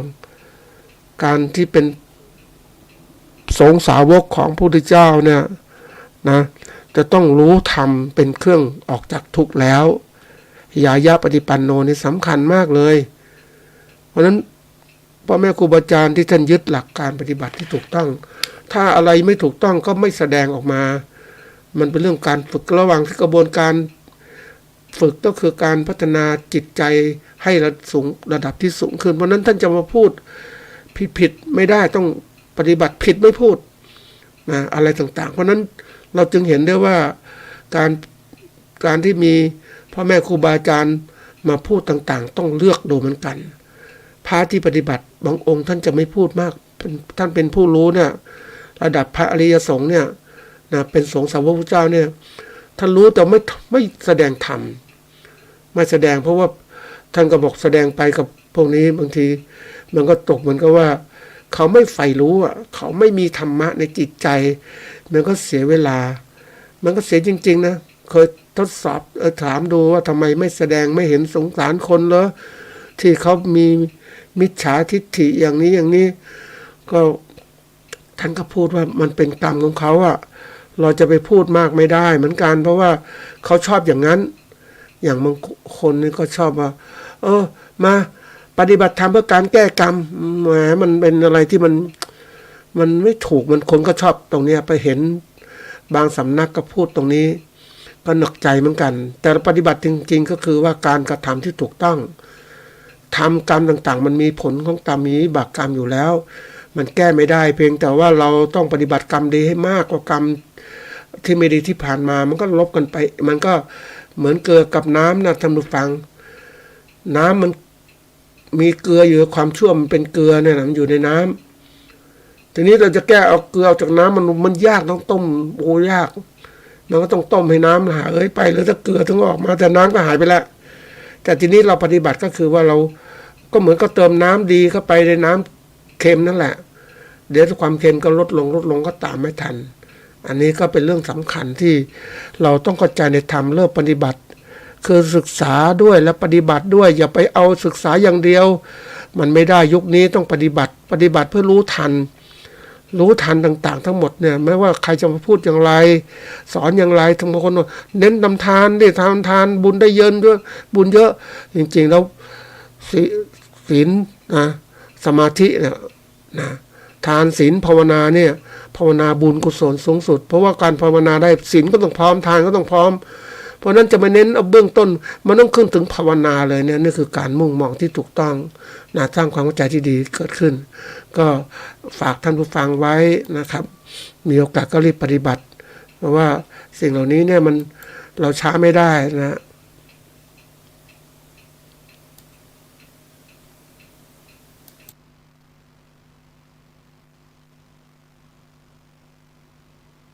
การที่เป็นสงฆ์สาวกของพระพุทธเจ้าเนี่ยนะจะต้องรู้ธรรมเป็นเครื่องออกจากทุกข์แล้วยายะปฏิปันโนนี่สำคัญมากเลยเพราะฉะนั้นพ่อแม่ครูบาอาจารย์ที่ท่านยึดหลักการปฏิบัติที่ถูกต้องถ้าอะไรไม่ถูกต้องก็ไม่แสดงออกมามันเป็นเรื่องการฝึกระหว่างที่กระบวนการฝึกก็คือการพัฒนาจิตใจให้ระดับที่สูงขึ้นเพราะนั้นท่านจะมาพูดผิดไม่ได้ต้องปฏิบัติผิดไม่พูดนะอะไรต่างๆเพราะนั้นเราจึงเห็นได้ว่าการที่มีพ่อแม่ครูบาอาจารย์มาพูดต่างๆต้องเลือกดูเหมือนกันพระที่ปฏิบัติบางองค์ท่านจะไม่พูดมากท่านเป็นผู้รู้เนี่ยระดับพระอริยสงฆ์เนี่ยนะเป็นสงฆ์สาวกพระเจ้าเนี่ยท่านรู้แต่ไม่แสดงธรรมไม่แสดงเพราะว่าท่านก็บอกแสดงไปกับพวกนี้บางทีมันก็ตกเหมือนกับว่าเขาไม่ใฝ่รู้อ่ะเขาไม่มีธรรมะในจิตใจมันก็เสียเวลามันก็เสียจริงๆนะเคยทดสอบถามดูว่าทำไมไม่แสดงไม่เห็นสงสารคนเหรอที่เขามีมิจฉาทิฏฐิอย่างนี้ก็ท่านก็พูดว่ามันเป็นกรรมของเขาอ่ะเราจะไปพูดมากไม่ได้เหมือนกันเพราะว่าเขาชอบอย่างนั้นอย่างบางคนนี่ก็ชอบว่ามาปฏิบัติธรรมเพื่อการแก้กรรมแหมมันเป็นอะไรที่มันไม่ถูกมันคนก็ชอบตรงนี้ไปเห็นบางสำนักก็พูดตรงนี้ก็หนักใจเหมือนกันแต่ปฏิบัติจริงๆก็คือว่าการกระทำที่ถูกต้องทำกรรมต่างๆมันมีผลของกรรมมีวิบากกรรมอยู่แล้วมันแก้ไม่ได้เพียงแต่ว่าเราต้องปฏิบัติกรรมดีให้มากกว่ากรรมที่ไม่ดีที่ผ่านมามันก็ลบกันไปมันก็เหมือนเกลือกับน้ำนะท่านผู้ฟังน้ำมัน มีเกลืออยู่ความชั่วมันเป็นเกลือเนี่ยนะมันอยู่ในน้ำทีนี้เราจะแก้เอาเกลือออกจากน้ำมันยากต้องต้มโอ้ยากมันก็ต้องต้มให้น้ำหายไปหรือถ้าเกลือถึงออกมาแต่น้ำก็หายไปแล้วแต่ทีนี้เราปฏิบัติก็คือว่าเราก็เหมือนก็เติมน้ำดีเข้าไปในน้ำเค็มนั่นแหละเดี๋ยวความเค็มก็ลดลงก็ตามไม่ทันอันนี้ก็เป็นเรื่องสำคัญที่เราต้องเข้าใจในธรรมเริ่มปฏิบัติคือศึกษาด้วยและปฏิบัติด้วยอย่าไปเอาศึกษาอย่างเดียวมันไม่ได้ยุคนี้ต้องปฏิบัติเพื่อรู้ทันต่างๆทั้งหมดเนี่ยไม่ว่าใครจะมาพูดอย่างไรสอนอย่างไรทั้งบางคนเน้นทำทานดิทานบุญได้เยอะด้วยบุญเยอะจริงๆแล้วศีลนะสมาธิเนี่ยนะทานศีลภาวนาเนี่ยภาวนาบุญกุศลสูงสุดเพราะว่าการภาวนาได้ศีลก็ต้องพร้อมทานก็ต้องพร้อมเพราะนั้นจะไม่เน้นเอาเบื้องต้นมันต้องขึ้นถึงภาวนาเลยเนี่ยนี่คือการมุ่งมองที่ถูกต้องนะสร้างความเข้าใจที่ดีเกิดขึ้นก็ฝากท่านผู้ฟังไว้นะครับมีโอกาสก็รีบปฏิบัติเพราะว่าสิ่งเหล่านี้เนี่ยมันเราช้าไม่ได้นะ